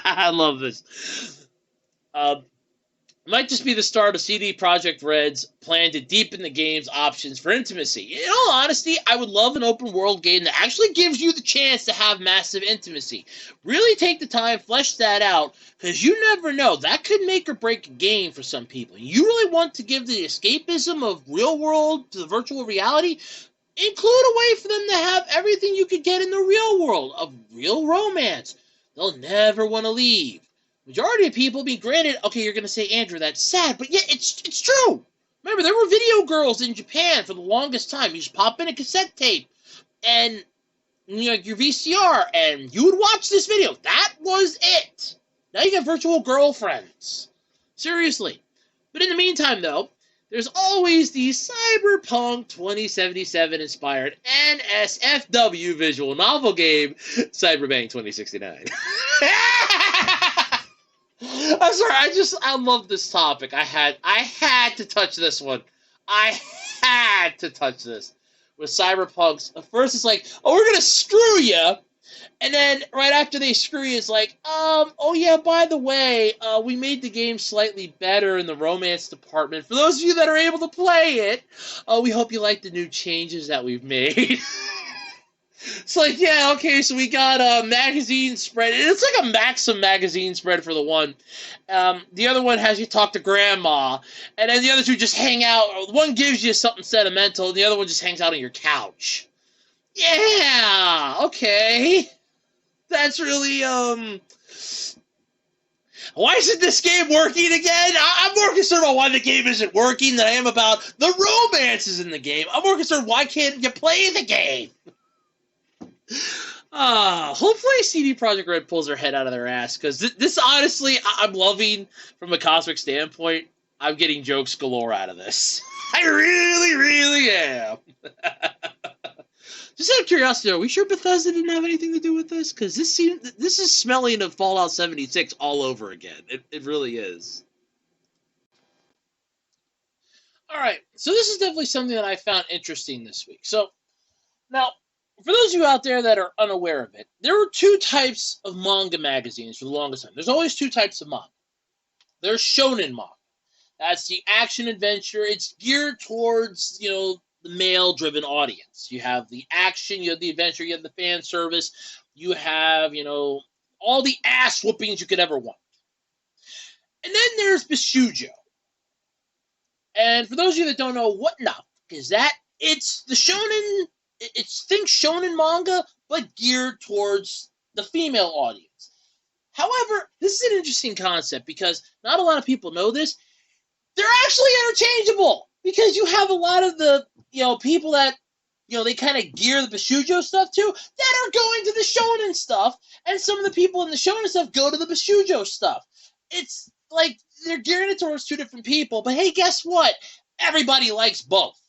I love this. It might just be the start of CD Projekt Red's plan to deepen the game's options for intimacy. In all honesty, I would love an open world game that actually gives you the chance to have massive intimacy. Really take the time, flesh that out, because you never know. That could make or break a game for some people. You really want to give the escapism of real world to the virtual reality? Include a way for them to have everything you could get in the real world of real romance. They'll never want to leave. Majority of people, be granted, okay, you're going to say, Andrew, that's sad, but yeah, it's true. Remember, there were video girls in Japan for the longest time. You just pop in a cassette tape and your VCR, and you would watch this video. That was it. Now you got virtual girlfriends. Seriously. But in the meantime, though, there's always the Cyberpunk 2077 inspired NSFW visual novel game, Cyberpunk 2069. I'm sorry, I love this topic. I had to touch this one. I had to touch this. With Cyberpunks, at first it's like, oh, we're gonna screw you, and then right after they screw you, it's like, oh yeah, by the way, we made the game slightly better in the romance department. For those of you that are able to play it, we hope you like the new changes that we've made. It's like, yeah, okay, so we got a magazine spread. It's like a Maxim magazine spread for the one. The other one has you talk to grandma. And then the other two just hang out. One gives you something sentimental, and the other one just hangs out on your couch. Yeah, okay. That's really, why isn't this game working again? I'm more concerned about why the game isn't working than I am about the romances in the game. I'm more concerned why can't you play the game? Hopefully CD Projekt Red pulls their head out of their ass, because this honestly, I'm loving from a cosmic standpoint. I'm getting jokes galore out of this. I really, really am. Just out of curiosity, are we sure Bethesda didn't have anything to do with this? Because this is smelling of Fallout 76 all over again. It really is. Alright, so this is definitely something that I found interesting this week. So, now, for those of you out there that are unaware of it, there were two types of manga magazines for the longest time. There's always two types of manga. There's shonen manga. That's the action adventure. It's geared towards, the male-driven audience. You have the action, you have the adventure, you have the fan service, you have, all the ass whoopings you could ever want. And then there's Bishoujo. And for those of you that don't know, what enough is that? It's the shonen. Think shonen manga, but geared towards the female audience. However, this is an interesting concept because not a lot of people know this. They're actually interchangeable because you have a lot of the people that they kind of gear the Bishoujo stuff to that are going to the shonen stuff, and some of the people in the shonen stuff go to the Bishoujo stuff. It's like they're gearing it towards two different people, but hey, guess what? Everybody likes both.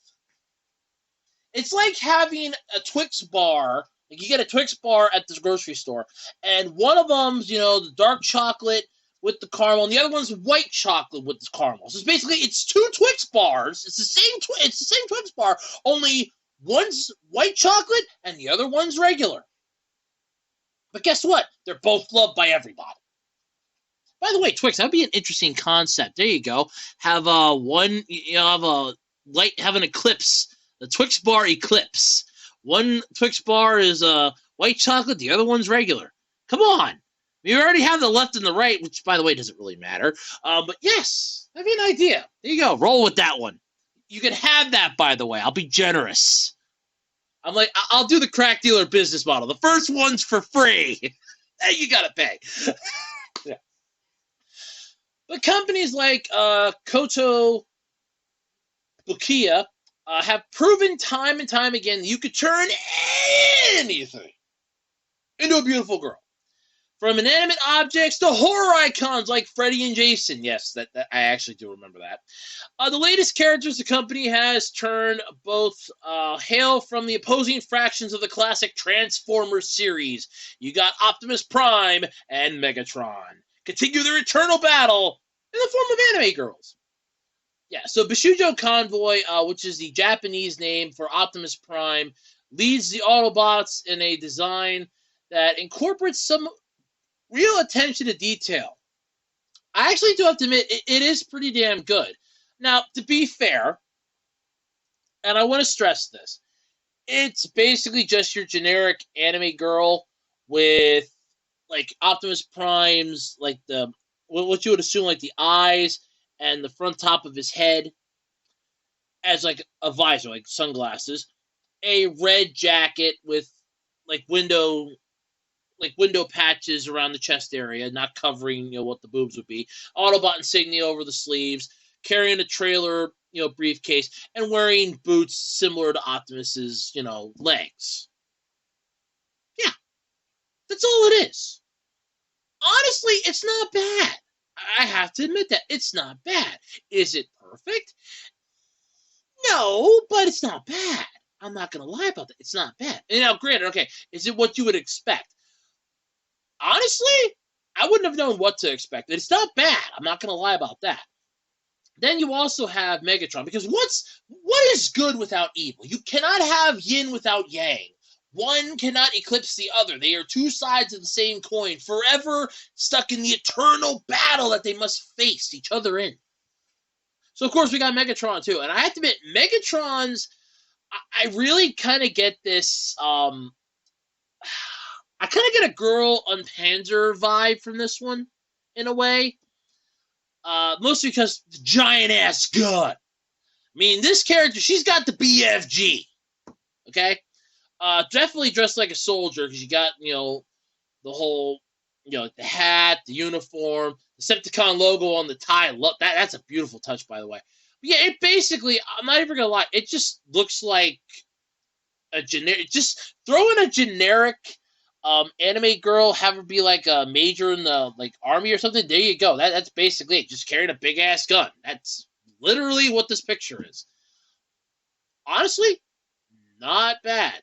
It's like having a Twix bar. Like you get a Twix bar at this grocery store, and one of them's, the dark chocolate with the caramel, and the other one's white chocolate with the caramel. So it's two Twix bars. It's the same Twix bar, only one's white chocolate and the other one's regular. But guess what? They're both loved by everybody. By the way, Twix, that'd be an interesting concept. There you go. Have have an eclipse. The Twix bar eclipse. One Twix bar is white chocolate, the other one's regular. Come on. We already have the left and the right, which, by the way, doesn't really matter. But yes, that'd be an idea. There you go. Roll with that one. You can have that, by the way. I'll be generous. I'm like, I'll do the crack dealer business model. The first one's for free. Then you gotta pay. Yeah. But companies like Koto Bukiya have proven time and time again that you could turn anything into a beautiful girl. From inanimate objects to horror icons like Freddy and Jason. Yes, that I actually do remember that. The latest characters the company has turned both hail from the opposing fractions of the classic Transformers series. You got Optimus Prime and Megatron. Continue their eternal battle in the form of anime girls. Yeah, so Bishoujo Convoy, which is the Japanese name for Optimus Prime, leads the Autobots in a design that incorporates some real attention to detail. I actually do have to admit, it is pretty damn good. Now, to be fair, and I want to stress this, it's basically just your generic anime girl with, like, Optimus Prime's, like, what you would assume, like, the eyes and the front top of his head as, like, a visor, like sunglasses, a red jacket with, like, window patches around the chest area, not covering, what the boobs would be. Autobot insignia over the sleeves, carrying a trailer, briefcase, and wearing boots similar to Optimus's, legs. Yeah, that's all it is. Honestly, it's not bad. I have to admit that. It's not bad. Is it perfect? No, but it's not bad. I'm not going to lie about that. It's not bad. And now, granted, okay, is it what you would expect? Honestly, I wouldn't have known what to expect. It's not bad. I'm not going to lie about that. Then you also have Megatron, because what is good without evil? You cannot have yin without yang. One cannot eclipse the other. They are two sides of the same coin, forever stuck in the eternal battle that they must face each other in. So, of course, we got Megatron, too. And I have to admit, Megatron's, I really kind of get this, I kind of get a Girl on Panzer vibe from this one, in a way. Mostly because the giant-ass gun. I mean, this character, she's got the BFG. Okay? Definitely dressed like a soldier, because you got, the whole, the hat, the uniform, the Decepticon logo on the tie. That's a beautiful touch, by the way. But yeah, it basically, I'm not even going to lie, it just looks like a generic, just throw in a generic anime girl, have her be like a major in the army or something. There you go. That's basically it. Just carrying a big ass gun. That's literally what this picture is. Honestly, not bad.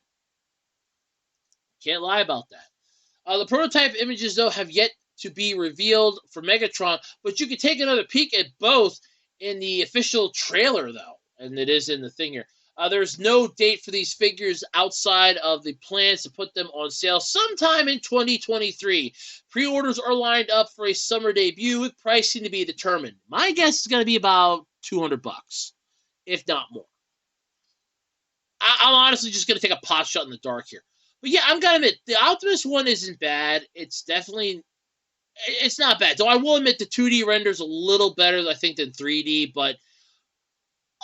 Can't lie about that. The prototype images, though, have yet to be revealed for Megatron, but you can take another peek at both in the official trailer, though, and it is in the thing here. There's no date for these figures outside of the plans to put them on sale sometime in 2023. Pre-orders are lined up for a summer debut with pricing to be determined. My guess is going to be about $200, if not more. I'm honestly just going to take a pot shot in the dark here. But yeah, I'm going to admit, the Optimus one isn't bad. It's not bad. Though I will admit the 2D render's a little better, I think, than 3D, but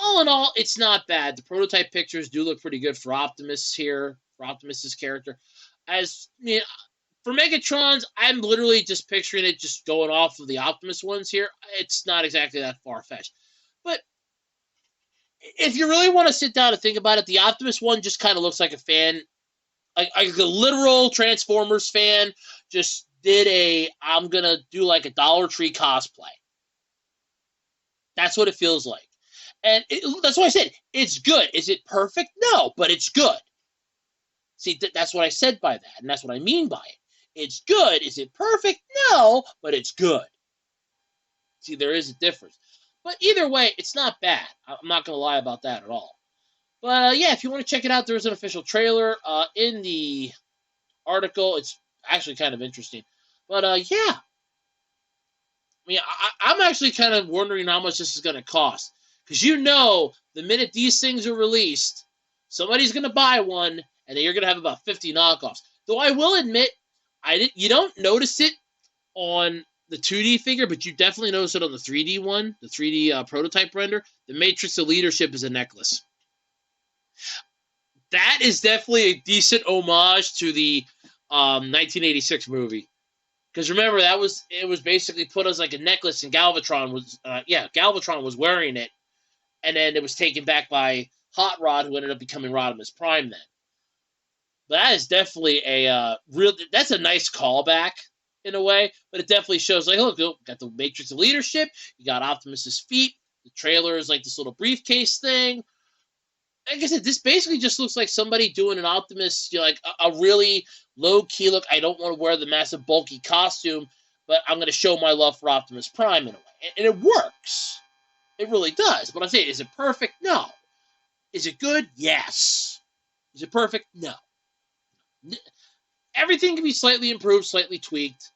all in all, it's not bad. The prototype pictures do look pretty good for Optimus here, for Optimus's character. For Megatron's, I'm literally just picturing it just going off of the Optimus ones here. It's not exactly that far-fetched. But if you really want to sit down and think about it, the Optimus one just kind of looks like a fan, like a literal Transformers fan just did I'm going to do like a Dollar Tree cosplay. That's what it feels like. And that's why I said, it's good. Is it perfect? No, but it's good. See, that's what I said by that, and that's what I mean by it. It's good. Is it perfect? No, but it's good. See, there is a difference. But either way, it's not bad. I'm not going to lie about that at all. But yeah, if you want to check it out, there's an official trailer in the article. It's actually kind of interesting. But yeah. I mean, I'm actually kind of wondering how much this is going to cost. Because the minute these things are released, somebody's going to buy one, and then you're going to have about 50 knockoffs. Though I will admit, you don't notice it on the 2D figure, but you definitely notice it on the 3D one, the 3D prototype render. The Matrix of Leadership is a necklace. That is definitely a decent homage to the 1986 movie. Because remember, it was basically put as like a necklace, and Galvatron was wearing it, and then it was taken back by Hot Rod, who ended up becoming Rodimus Prime then. But that is definitely that's a nice callback in a way, but it definitely shows, like, look, got the Matrix of Leadership, you got Optimus's feet, the trailer is like this little briefcase thing. Like I said, this basically just looks like somebody doing an Optimus, like a really low-key look. I don't want to wear the massive, bulky costume, but I'm going to show my love for Optimus Prime in a way. And it works. It really does. But I'm saying, is it perfect? No. Is it good? Yes. Is it perfect? No. Everything can be slightly improved, slightly tweaked.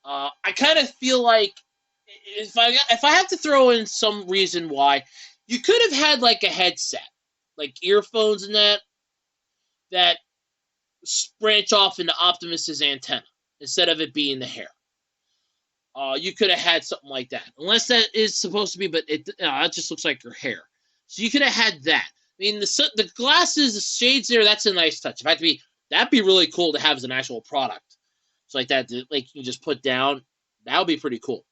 I kind of feel like if I have to throw in some reason why, you could have had like a headset, like earphones and that branch off into Optimus's antenna instead of it being the hair. You could have had something like that, unless that is supposed to be, but it just looks like your hair. So you could have had that. I mean, the glasses, the shades there, that's a nice touch. If I had to be, that'd be really cool to have as an actual product. So like that, like you just put down, that would be pretty cool.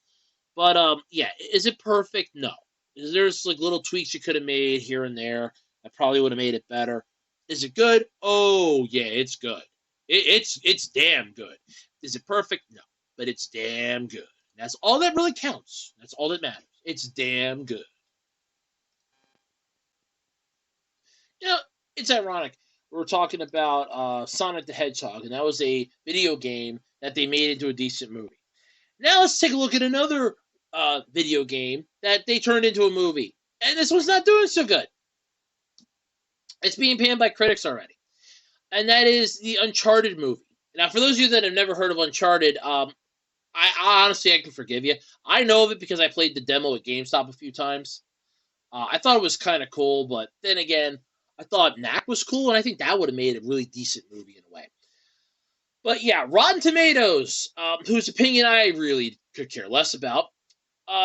But yeah, is it perfect? No. There's like little tweaks you could have made here and there that probably would have made it better. Is it good? Oh yeah, it's good. It's damn good. Is it perfect? No, but it's damn good. That's all that really counts. That's all that matters. It's damn good. You know, it's ironic. We're talking about Sonic the Hedgehog, and that was a video game that they made into a decent movie. Now let's take a look at another video game that they turned into a movie. And this one's not doing so good. It's being panned by critics already. And that is the Uncharted movie. Now, for those of you that have never heard of Uncharted, I honestly, I can forgive you. I know of it because I played the demo at GameStop a few times. I thought it was kind of cool, but then again, I thought Knack was cool, and I think that would have made a really decent movie in a way. But yeah, Rotten Tomatoes, whose opinion I really could care less about,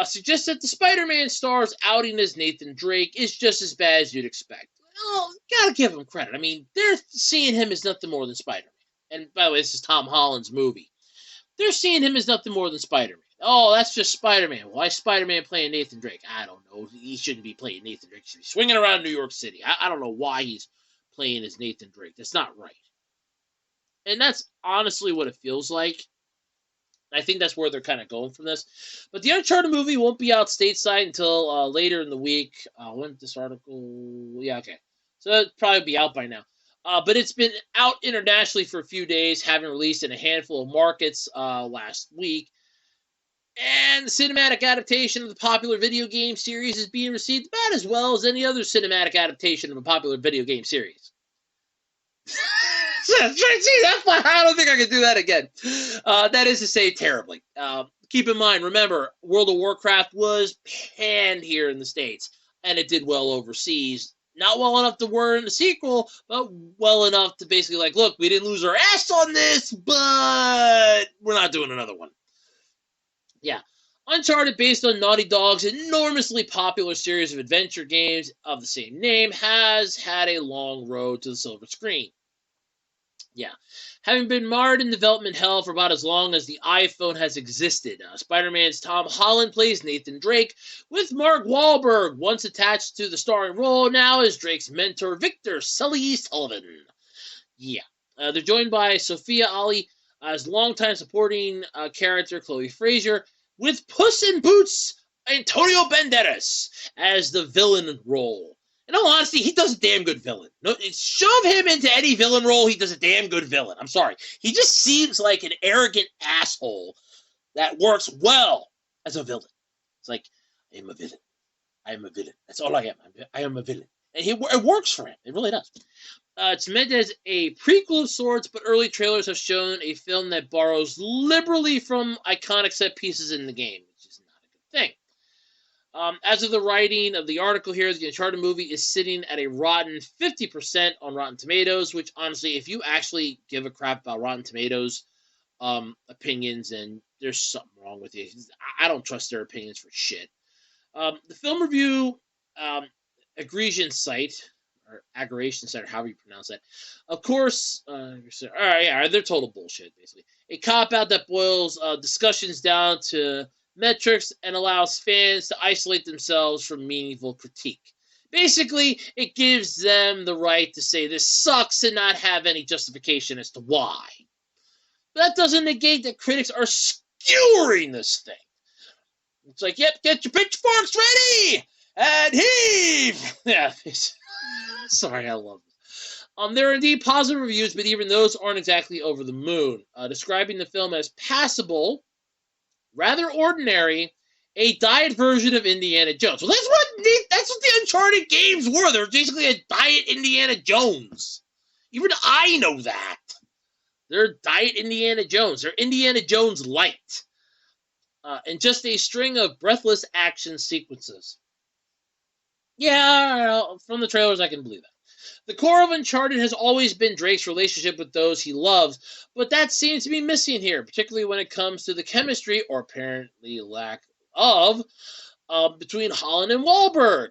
suggests that the Spider-Man star's outing as Nathan Drake is just as bad as you'd expect. Well, gotta give him credit. I mean, they're seeing him as nothing more than Spider-Man. And by the way, this is Tom Holland's movie. They're seeing him as nothing more than Spider-Man. Oh, that's just Spider-Man. Why is Spider-Man playing Nathan Drake? I don't know. He shouldn't be playing Nathan Drake. He should be swinging around New York City. I don't know why he's playing as Nathan Drake. That's not right. And that's honestly what it feels like. I think that's where they're kind of going from this. But the Uncharted movie won't be out stateside until later in the week. When this article... Yeah, okay. So it'll probably be out by now. But it's been out internationally for a few days, having released in a handful of markets last week. And the cinematic adaptation of the popular video game series is being received about as well as any other cinematic adaptation of a popular video game series. See, that's why I don't think I can do that again. That is to say, terribly. Keep in mind, remember, World of Warcraft was panned here in the States, and it did well overseas. Not well enough to warrant a sequel, but well enough to basically like, look, we didn't lose our ass on this, but we're not doing another one. Yeah. Uncharted, based on Naughty Dog's enormously popular series of adventure games of the same name, has had a long road to the silver screen. Yeah. Having been marred in development hell for about as long as the iPhone has existed, Spider-Man's Tom Holland plays Nathan Drake, with Mark Wahlberg once attached to the starring role, now as Drake's mentor, Victor Sully Sullivan. Yeah. They're joined by Sophia Ali as longtime supporting character Chloe Frazier, with Puss in Boots Antonio Banderas as the villain role. In all honesty, he does a damn good villain. No, shove him into any villain role, he does a damn good villain. I'm sorry. He just seems like an arrogant asshole that works well as a villain. It's like, I am a villain. I am a villain. That's all I am. I am a villain. And it works for him. It really does. It's meant as a prequel of sorts, but early trailers have shown a film that borrows liberally from iconic set pieces in the game, which is not a good thing. As of the writing of the article here, the Uncharted movie is sitting at a rotten 50% on Rotten Tomatoes, which honestly, if you actually give a crap about Rotten Tomatoes opinions, then there's something wrong with you. I don't trust their opinions for shit. The film review aggregation site, or aggregation site, or however you pronounce that, of course, they're total bullshit, basically. A cop-out that boils discussions down to metrics and allows fans to isolate themselves from meaningful critique. Basically, it gives them the right to say this sucks and not have any justification as to why. But that doesn't negate that critics are skewering this thing. It's like, yep, get your pitchforks ready and heave! Yeah, sorry, I love it. There are indeed positive reviews, but even those aren't exactly over the moon. Describing the film as passable, rather ordinary, a diet version of Indiana Jones. Well, that's what the Uncharted games were. They're basically a diet Indiana Jones. Even I know that. They're diet Indiana Jones. They're Indiana Jones light. and just a string of breathless action sequences. Yeah, from the trailers I can believe that. The core of Uncharted has always been Drake's relationship with those he loves, but that seems to be missing here, particularly when it comes to the chemistry, or apparently lack of, between Holland and Wahlberg.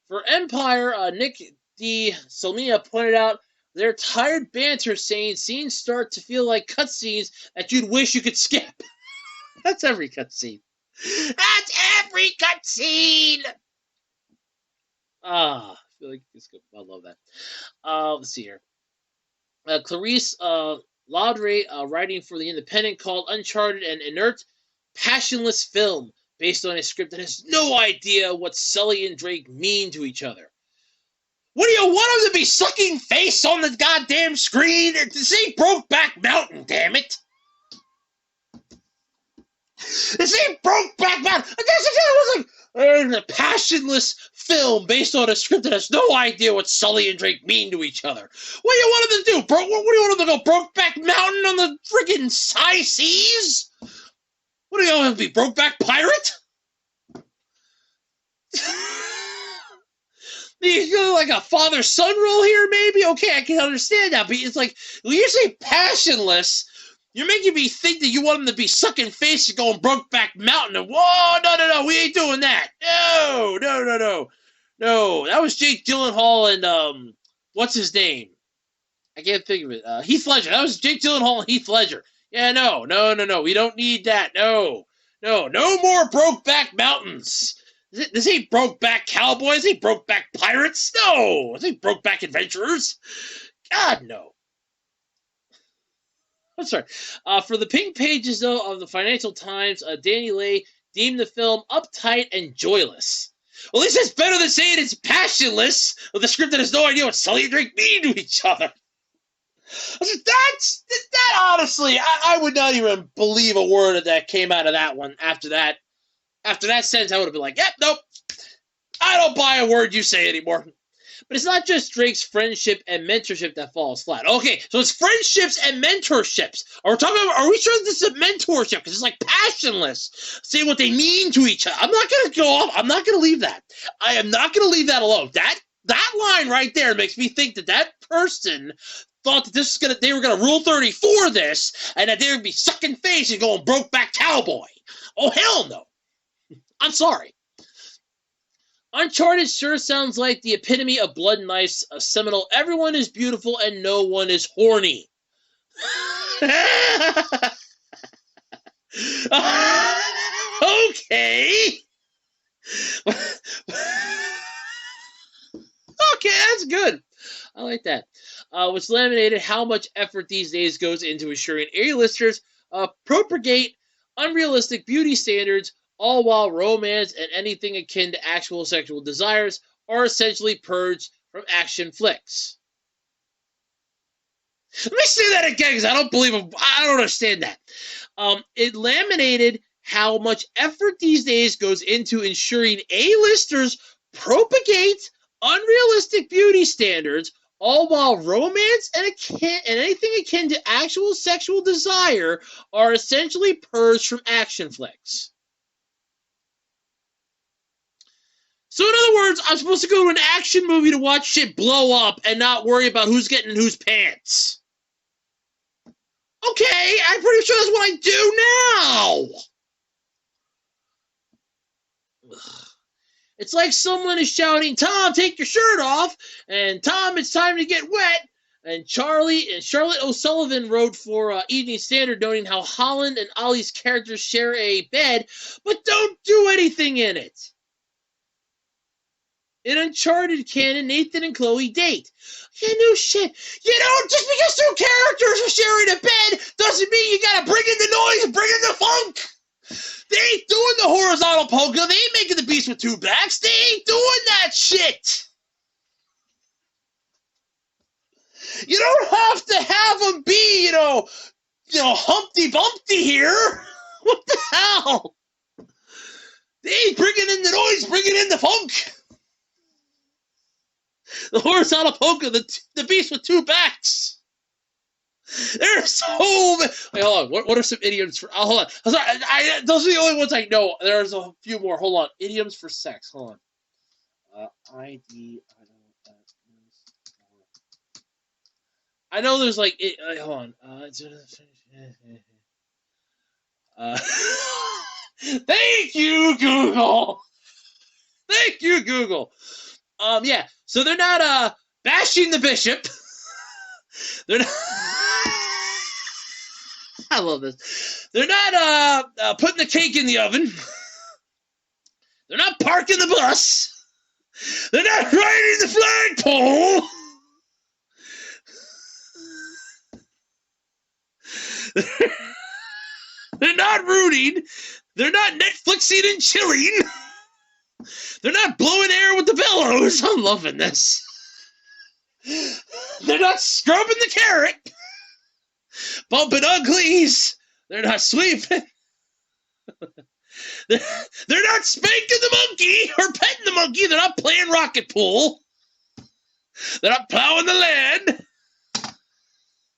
For Empire, Nick D. Solmia pointed out their tired banter, saying scenes start to feel like cutscenes that you'd wish you could skip. That's every cutscene. That's every cutscene! I feel like it's good. I love that. Let's see here. Clarice Laudray, writing for The Independent, called Uncharted an inert, passionless film based on a script that has no idea what Sully and Drake mean to each other. What do you want them to be sucking face on the goddamn screen? This ain't Brokeback Mountain, damn it! This ain't Brokeback Mountain! A passionless film based on a script that has no idea what Sully and Drake mean to each other. What do you want them to do? What do you want them to go Brokeback Mountain on the friggin' high seas? What do you want them to be, Brokeback Pirate? You go like a father-son role here, maybe? Okay, I can understand that, but it's like, when you say passionless, you're making me think that you want them to be sucking face and going Brokeback Mountain. And, whoa, no, we ain't doing that. No. No, that was Jake Gyllenhaal and, what's his name? I can't think of it. Heath Ledger. That was Jake Gyllenhaal and Heath Ledger. Yeah, no. We don't need that. No more Brokeback Mountains. This ain't Brokeback Cowboys. This ain't Brokeback Pirates. No, this ain't Brokeback Adventurers. God, no. I'm sorry. For the pink pages, though, of the Financial Times, Danny Lay deemed the film uptight and joyless. Well, at least it's better than saying it's passionless with a script that has no idea what Sully and Drake mean to each other. That honestly, I would not even believe a word that came out of that one after that. After that sentence, I would have been like, yep, nope, I don't buy a word you say anymore. But it's not just Drake's friendship and mentorship that falls flat. Okay, so it's friendships and mentorships. Are we sure this is a mentorship? Because it's like passionless, saying what they mean to each other. I'm not going to go off. I'm not going to leave that. I am not going to leave that alone. That line right there makes me think that person thought that they were going to Rule 30 for this, and that they would be sucking face and going Brokeback Cowboy. Oh, hell no. I'm sorry. Uncharted sure sounds like the epitome of Blood and Ice, a seminal everyone is beautiful and no one is horny. Okay. Okay, that's good. I like that. Which laminated how much effort these days goes into ensuring A-listers propagate unrealistic beauty standards, all while romance and anything akin to actual sexual desires are essentially purged from action flicks. Let me say that again, because I don't understand that. It laminated how much effort these days goes into ensuring A-listers propagate unrealistic beauty standards, all while romance and anything akin to actual sexual desire are essentially purged from action flicks. So in other words, I'm supposed to go to an action movie to watch shit blow up and not worry about who's getting in whose pants. Okay, I'm pretty sure that's what I do now. It's like someone is shouting, Tom, take your shirt off, and Tom, it's time to get wet. And Charlotte O'Sullivan wrote for Evening Standard, noting how Holland and Ollie's characters share a bed, but don't do anything in it. In Uncharted canon, Nathan and Chloe date. Yeah, no shit. Just because two characters are sharing a bed doesn't mean you gotta bring in the noise and bring in the funk. They ain't doing the horizontal polka. They ain't making the beast with two backs. They ain't doing that shit. You don't have to have them be, Humpty Bumpty here. What the hell? They ain't bringing in the noise, bringing in the funk. The horizontal polka, the beast with two backs. There's so many. Wait, hold on. What are some idioms for? Oh, hold on. I'm sorry. Those are the only ones I know. There's a few more. Hold on. Idioms for sex. Hold on. ID. I know there's like. Hold on. Thank you, Google. Thank you, Google. Yeah. So they're not bashing the bishop. They're not. I love this. They're not putting the cake in the oven. They're not parking the bus. They're not riding the flagpole. They're not rooting. They're not Netflixing and chilling. They're not blowing air with the bellows. I'm loving this. They're not scrubbing the carrot. Bumping uglies. They're not sweeping. They're not spanking the monkey or petting the monkey. They're not playing rocket pool. They're not plowing the land.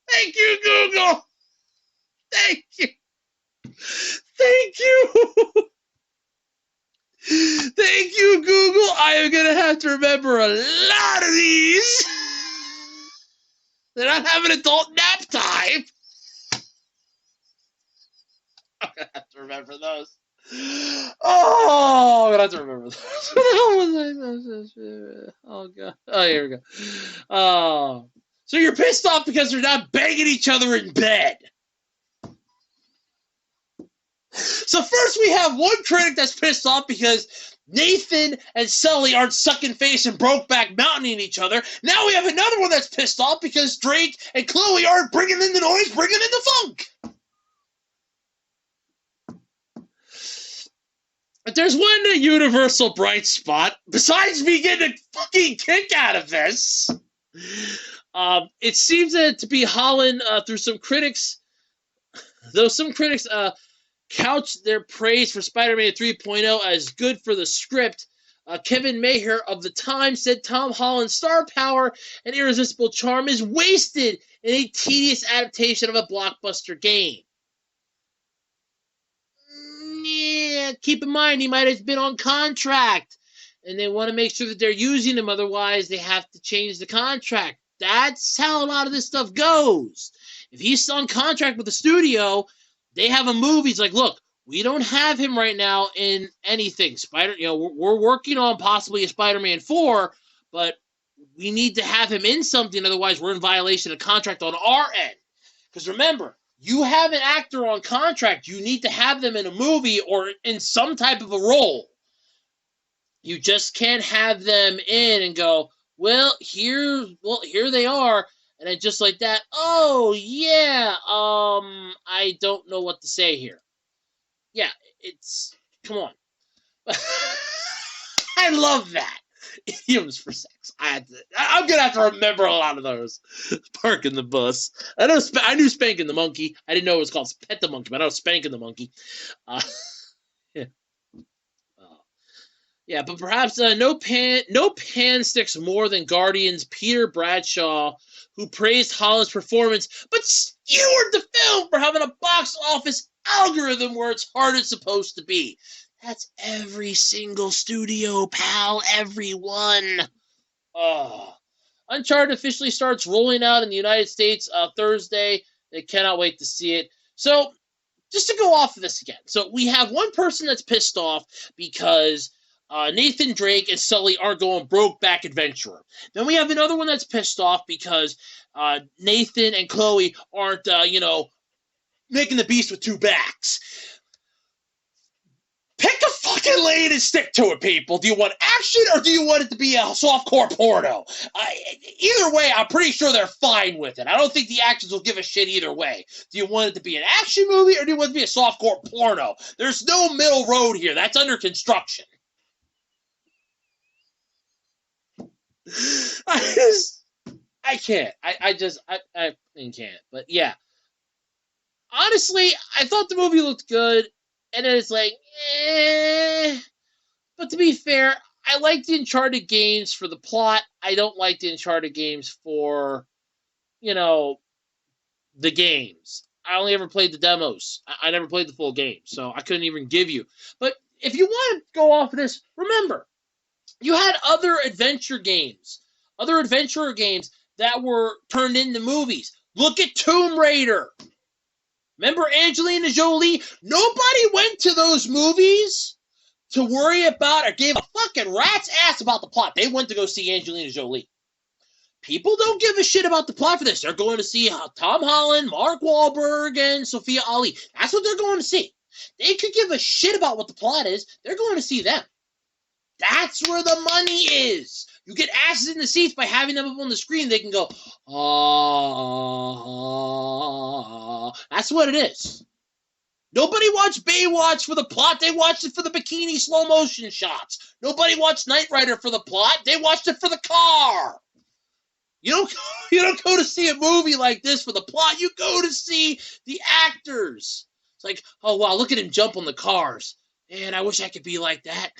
Thank you, Google. Thank you. Thank you. Thank you, Google. I am going to have to remember a lot of these. They're not having adult nap time. I'm going to have to remember those. Oh, I'm going to have to remember those. What the hell was I? Oh, God. Oh, here we go. Oh. So you're pissed off because they're not banging each other in bed. So first we have one critic that's pissed off because Nathan and Sully aren't sucking face and Brokeback Mountain each other. Now we have another one that's pissed off because Drake and Chloe aren't bringing in the noise, bringing in the funk. But there's one universal bright spot, besides me getting a fucking kick out of this. It seems to be Holland through some critics, though some critics couch their praise for Spider-Man 3.0 as good for the script. Kevin Maher of The Times said Tom Holland's star power and irresistible charm is wasted in a tedious adaptation of a blockbuster game. Yeah, keep in mind he might have been on contract, and they want to make sure that they're using him, otherwise they have to change the contract. That's how a lot of this stuff goes. If he's on contract with the studio, they have a movie. It's like, look, we don't have him right now in anything. We're working on possibly a Spider-Man 4, but we need to have him in something. Otherwise, we're in violation of contract on our end. Because remember, you have an actor on contract. You need to have them in a movie or in some type of a role. You just can't have them in and go, well, here they are. And then just like that, oh, yeah, I don't know what to say here. Yeah, come on. I love that. Idioms for sex. I'm going to have to remember a lot of those. Parking the bus. I knew Spanking the Monkey. I didn't know it was called Pet the Monkey, but I know Spanking the Monkey. Yeah. Yeah, but perhaps no pan sticks more than Guardian's Peter Bradshaw, who praised Holland's performance, but skewered the film for having a box office algorithm where its heart is supposed to be. That's every single studio, pal, everyone. Uncharted officially starts rolling out in the United States Thursday. They cannot wait to see it. So, just to go off of this again. So, we have one person that's pissed off because Nathan Drake and Sully aren't going Brokeback Adventurer. Then we have another one that's pissed off because Nathan and Chloe aren't, making the beast with two backs. Pick a fucking lane and stick to it, people. Do you want action or do you want it to be a softcore porno? Either way, I'm pretty sure they're fine with it. I don't think the actors will give a shit either way. Do you want it to be an action movie or do you want it to be a softcore porno? There's no middle road here. That's under construction. I can't. I can't. But yeah. Honestly, I thought the movie looked good. And then it's like, But to be fair, I like the Uncharted games for the plot. I don't like the Uncharted games for, the games. I only ever played the demos. I never played the full game, so I couldn't even give you. But if you want to go off of this, remember, you had other adventurer games that were turned into movies. Look at Tomb Raider. Remember Angelina Jolie? Nobody went to those movies to worry about or gave a fucking rat's ass about the plot. They went to go see Angelina Jolie. People don't give a shit about the plot for this. They're going to see Tom Holland, Mark Wahlberg, and Sophia Ali. That's what they're going to see. They could give a shit about what the plot is. They're going to see them. That's where the money is. You get asses in the seats by having them up on the screen. They can go, that's what it is. Nobody watched Baywatch for the plot. They watched it for the bikini slow motion shots. Nobody watched Knight Rider for the plot. They watched it for the car. You don't go to see a movie like this for the plot. You go to see the actors. It's like, oh, wow, look at him jump on the cars. Man, I wish I could be like that.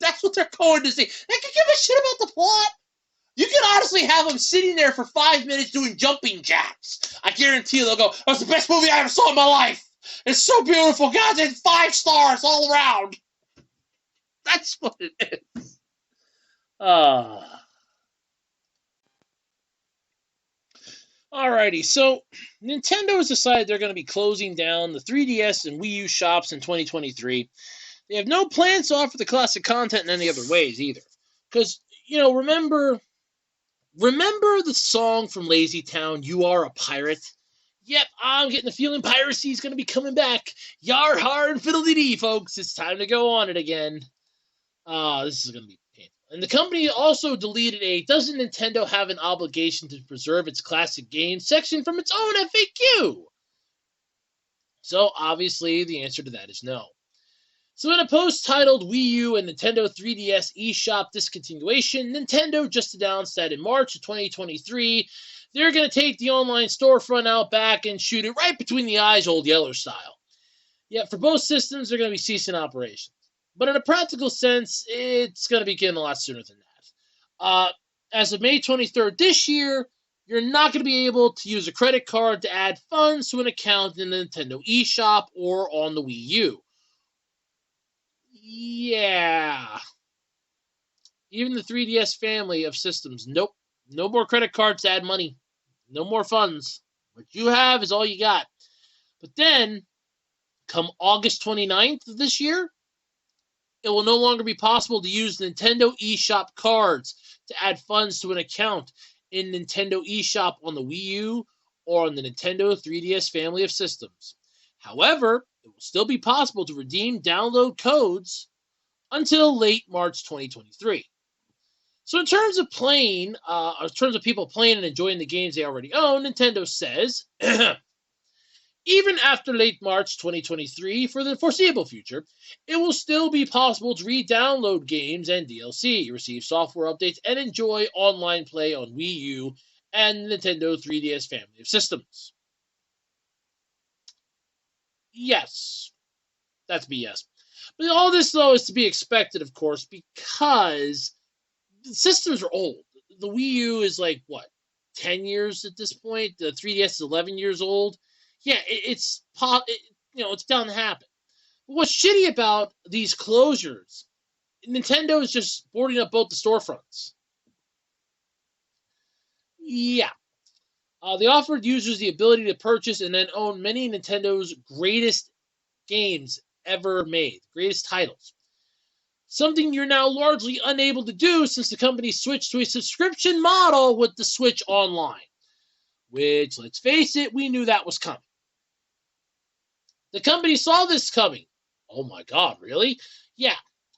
That's what they're going to see. They can give a shit about the plot. You can honestly have them sitting there for 5 minutes doing jumping jacks. I guarantee you they'll go, that was the best movie I ever saw in my life. It's so beautiful. God, it's 5 stars all around. That's what it is. Alrighty, so Nintendo has decided they're going to be closing down the 3DS and Wii U shops in 2023. They have no plans to offer the classic content in any other ways either. Because, remember the song from Lazy Town, You Are a Pirate? Yep, I'm getting the feeling piracy is going to be coming back. Yar har and fiddle-dee-dee, folks. It's time to go on it again. This is going to be painful. And the company also deleted doesn't Nintendo have an obligation to preserve its classic games section from its own FAQ? So, obviously, the answer to that is no. So in a post titled Wii U and Nintendo 3DS eShop Discontinuation, Nintendo just announced that in March of 2023, they're going to take the online storefront out back and shoot it right between the eyes, old Yeller style. Yet for both systems, they're going to be ceasing operations. But in a practical sense, it's going to begin a lot sooner than that. As of May 23rd this year, you're not going to be able to use a credit card to add funds to an account in the Nintendo eShop or on the Wii U. Yeah. Even the 3DS family of systems, nope. No more credit cards to add money. No more funds. What you have is all you got. But then, come August 29th of this year, it will no longer be possible to use Nintendo eShop cards to add funds to an account in Nintendo eShop on the Wii U or on the Nintendo 3DS family of systems. However, it will still be possible to redeem download codes until late March 2023. So in terms of people playing and enjoying the games they already own, Nintendo says, even after late March 2023, for the foreseeable future, it will still be possible to re-download games and DLC, receive software updates, and enjoy online play on Wii U and Nintendo 3DS family of systems. Yes. That's BS. But all this, though, is to be expected, of course, because the systems are old. The Wii U is 10 years at this point? The 3DS is 11 years old? Yeah, it's bound to happen. But what's shitty about these closures, Nintendo is just boarding up both the storefronts. Yeah. They offered users the ability to purchase and then own many Nintendo's greatest games ever made, greatest titles. Something you're now largely unable to do since the company switched to a subscription model with the Switch Online. Which, let's face it, we knew that was coming. The company saw this coming. Oh my god, really? Yeah.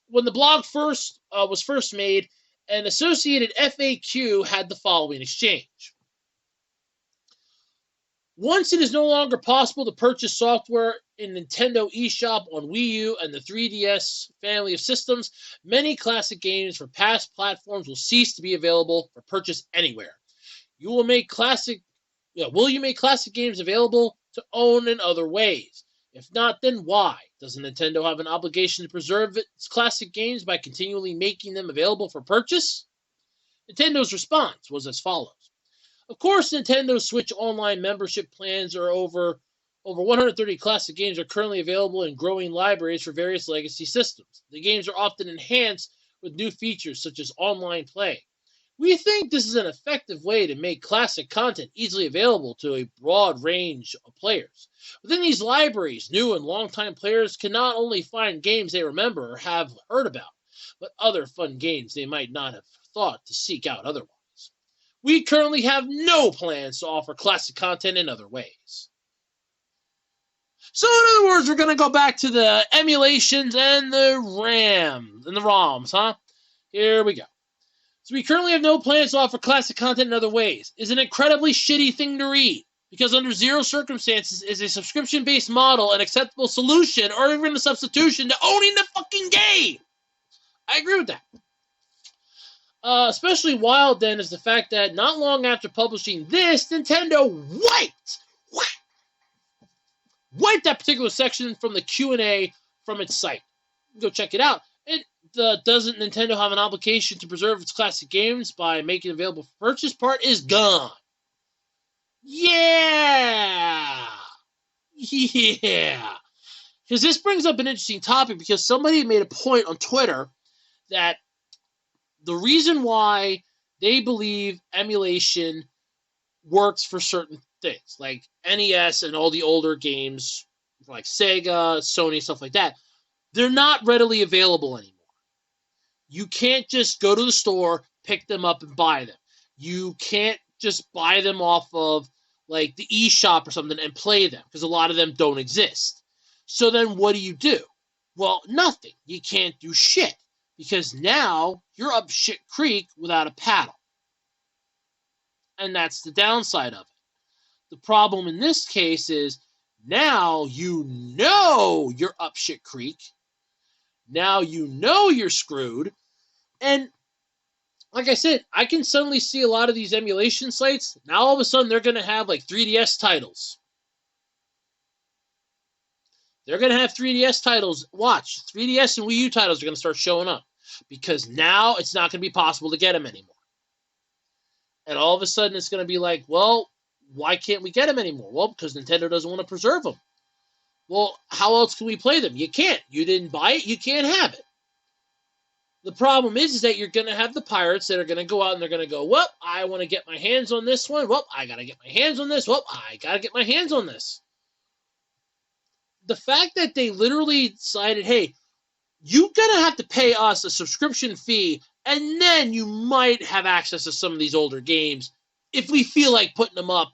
When the blog was first made, an associated FAQ had the following exchange. Once it is no longer possible to purchase software in Nintendo eShop on Wii U and the 3DS family of systems, many classic games for past platforms will cease to be available for purchase anywhere. Will you make classic games available to own in other ways? If not, then why? Doesn't Nintendo have an obligation to preserve its classic games by continually making them available for purchase? Nintendo's response was as follows. Of course, Nintendo Switch Online membership plans are over 130 classic games are currently available in growing libraries for various legacy systems. The games are often enhanced with new features such as online play. We think this is an effective way to make classic content easily available to a broad range of players. Within these libraries, new and longtime players can not only find games they remember or have heard about, but other fun games they might not have thought to seek out otherwise. We currently have no plans to offer classic content in other ways. So in other words, we're going to go back to the emulations and the ROMs, huh? Here we go. So we currently have no plans to offer classic content in other ways. It's an incredibly shitty thing to read, because under zero circumstances is a subscription-based model an acceptable solution or even a substitution to owning the fucking game. I agree with that. Especially wild then is the fact that not long after publishing this, Nintendo wiped that particular section from the Q&A from its site. Go check it out. Doesn't Nintendo have an obligation to preserve its classic games by making it available for purchase? Part is gone. Yeah. Because this brings up an interesting topic, because somebody made a point on Twitter that the reason why they believe emulation works for certain things, like NES and all the older games, like Sega, Sony, stuff like that, they're not readily available anymore. You can't just go to the store, pick them up, and buy them. You can't just buy them off of like the Eshop or something and play them, because a lot of them don't exist. So then what do? Well, nothing. You can't do shit, because now you're up shit creek without a paddle. And that's the downside of it. The problem in this case is now you know you're up shit creek. Now you know you're screwed. And like I said, I can suddenly see a lot of these emulation sites. Now all of a sudden they're going to have like 3DS titles. They're going to have 3DS titles. Watch, 3DS and Wii U titles are going to start showing up, because now it's not going to be possible to get them anymore. And all of a sudden it's going to be like, well, why can't we get them anymore? Well, because Nintendo doesn't want to preserve them. Well, how else can we play them? You can't. You didn't buy it. You can't have it. The problem is that you're going to have the pirates that are going to go out and they're going to go, well, I want to get my hands on this one. Well, I got to get my hands on this. Well, I got to get my hands on this. The fact that they literally decided, hey, you're going to have to pay us a subscription fee, and then you might have access to some of these older games if we feel like putting them up,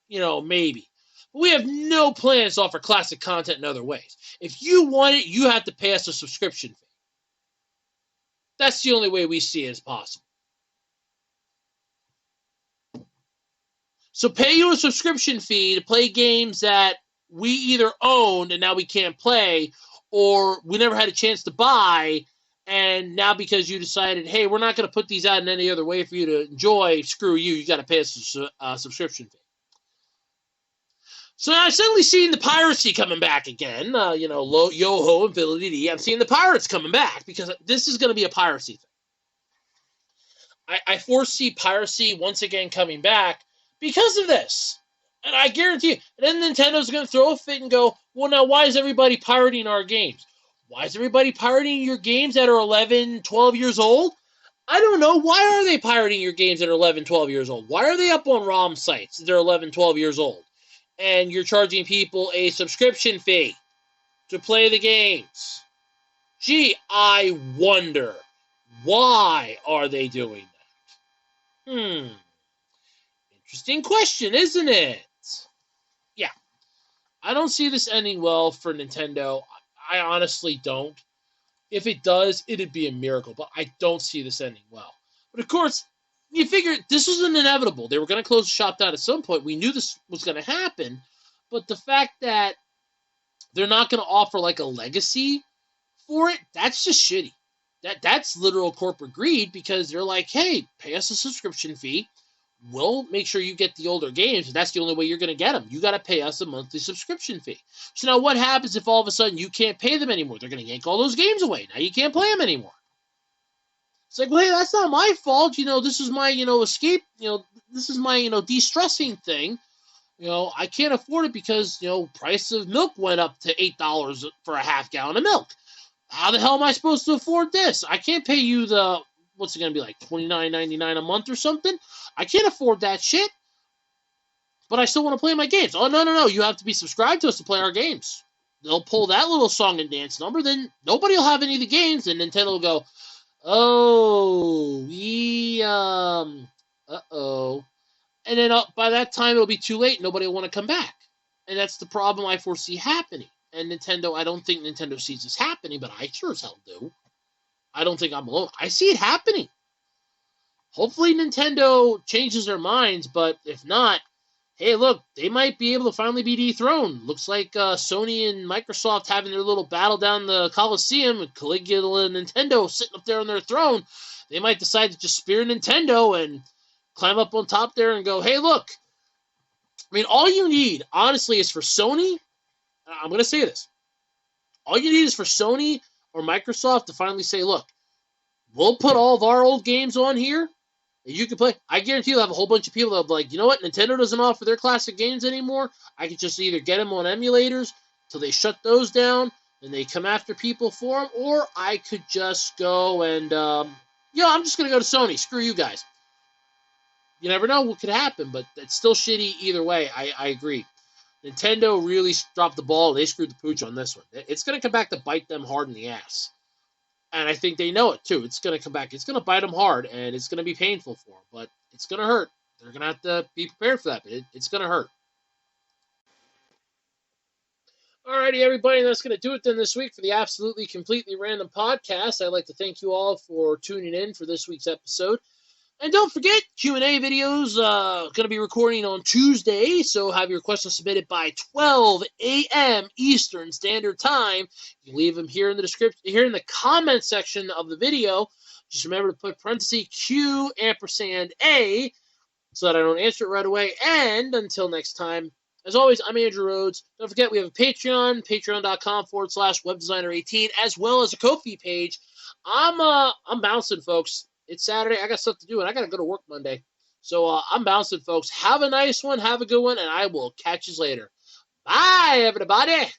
maybe. But we have no plans to offer classic content in other ways. If you want it, you have to pay us a subscription fee. That's the only way we see it as possible. So pay you a subscription fee to play games that we either owned and now we can't play, or we never had a chance to buy, and now because you decided, hey, we're not going to put these out in any other way for you to enjoy, screw you, you got to pay us a subscription fee. So I've suddenly seen the piracy coming back again, Yo-Ho and Ability D. I'm seeing the pirates coming back, because this is going to be a piracy thing. I foresee piracy once again coming back because of this. And I guarantee you, and then Nintendo's going to throw a fit and go, well, now why is everybody pirating our games? Why is everybody pirating your games that are 11, 12 years old? I don't know. Why are they pirating your games that are 11, 12 years old? Why are they up on ROM sites that are 11, 12 years old? And you're charging people a subscription fee to play the games. Gee, I wonder, why are they doing that? Interesting question, isn't it? Yeah. I don't see this ending well for Nintendo. I honestly don't. If it does, it'd be a miracle, but I don't see this ending well. But of course, you figure this was an inevitable. They were going to close the shop down at some point. We knew this was going to happen, but the fact that they're not going to offer like a legacy for it, that's just shitty. That's literal corporate greed, because they're like, hey, pay us a subscription fee. We'll make sure you get the older games, and that's the only way you're going to get them. You got to pay us a monthly subscription fee. So now what happens if all of a sudden you can't pay them anymore? They're going to yank all those games away. Now you can't play them anymore. It's like, well, hey, that's not my fault. This is my, escape. This is my, de-stressing thing. I can't afford it because, price of milk went up to $8 for a half gallon of milk. How the hell am I supposed to afford this? I can't pay you what's it going to be like, $29.99 a month or something? I can't afford that shit. But I still want to play my games. Oh, no. You have to be subscribed to us to play our games. They'll pull that little song and dance number, then nobody will have any of the games, and Nintendo will go, oh, uh-oh. And then by that time, it'll be too late. Nobody will want to come back. And that's the problem I foresee happening. And Nintendo, I don't think Nintendo sees this happening, but I sure as hell do. I don't think I'm alone. I see it happening. Hopefully Nintendo changes their minds, but if not, hey, look, they might be able to finally be dethroned. Looks like Sony and Microsoft having their little battle down the Coliseum, with Caligula and Nintendo sitting up there on their throne. They might decide to just spear Nintendo and climb up on top there and go, hey, look. I mean, all you need, honestly, is for Sony. I'm going to say this. All you need is for Sony or Microsoft to finally say, look, we'll put all of our old games on here, and you can play. I guarantee you'll have a whole bunch of people that'll be like, you know what, Nintendo doesn't offer their classic games anymore. I can just either get them on emulators till they shut those down, and they come after people for them, or I could just go and, I'm just going to go to Sony. Screw you guys. You never know what could happen, but it's still shitty either way. I agree. Nintendo really dropped the ball. They screwed the pooch on this one. It's going to come back to bite them hard in the ass. And I think they know it, too. It's going to come back. It's going to bite them hard, and it's going to be painful for them. But it's going to hurt. They're going to have to be prepared for that. But it's going to hurt. Alrighty, everybody. That's going to do it then this week for the Absolutely Completely Random podcast. I'd like to thank you all for tuning in for this week's episode. And don't forget, Q&A videos going to be recording on Tuesday, so have your questions submitted by 12 a.m. Eastern Standard Time. You can leave them here in the description, here in the comment section of the video. Just remember to put parenthesis Q ampersand A so that I don't answer it right away. And until next time, as always, I'm Andrew Rhodes. Don't forget, we have a Patreon, patreon.com/webdesigner18, as well as a Ko-fi page. I'm bouncing, folks. It's Saturday. I got stuff to do, and I got to go to work Monday. So I'm bouncing, folks. Have a nice one. Have a good one, and I will catch you later. Bye, everybody.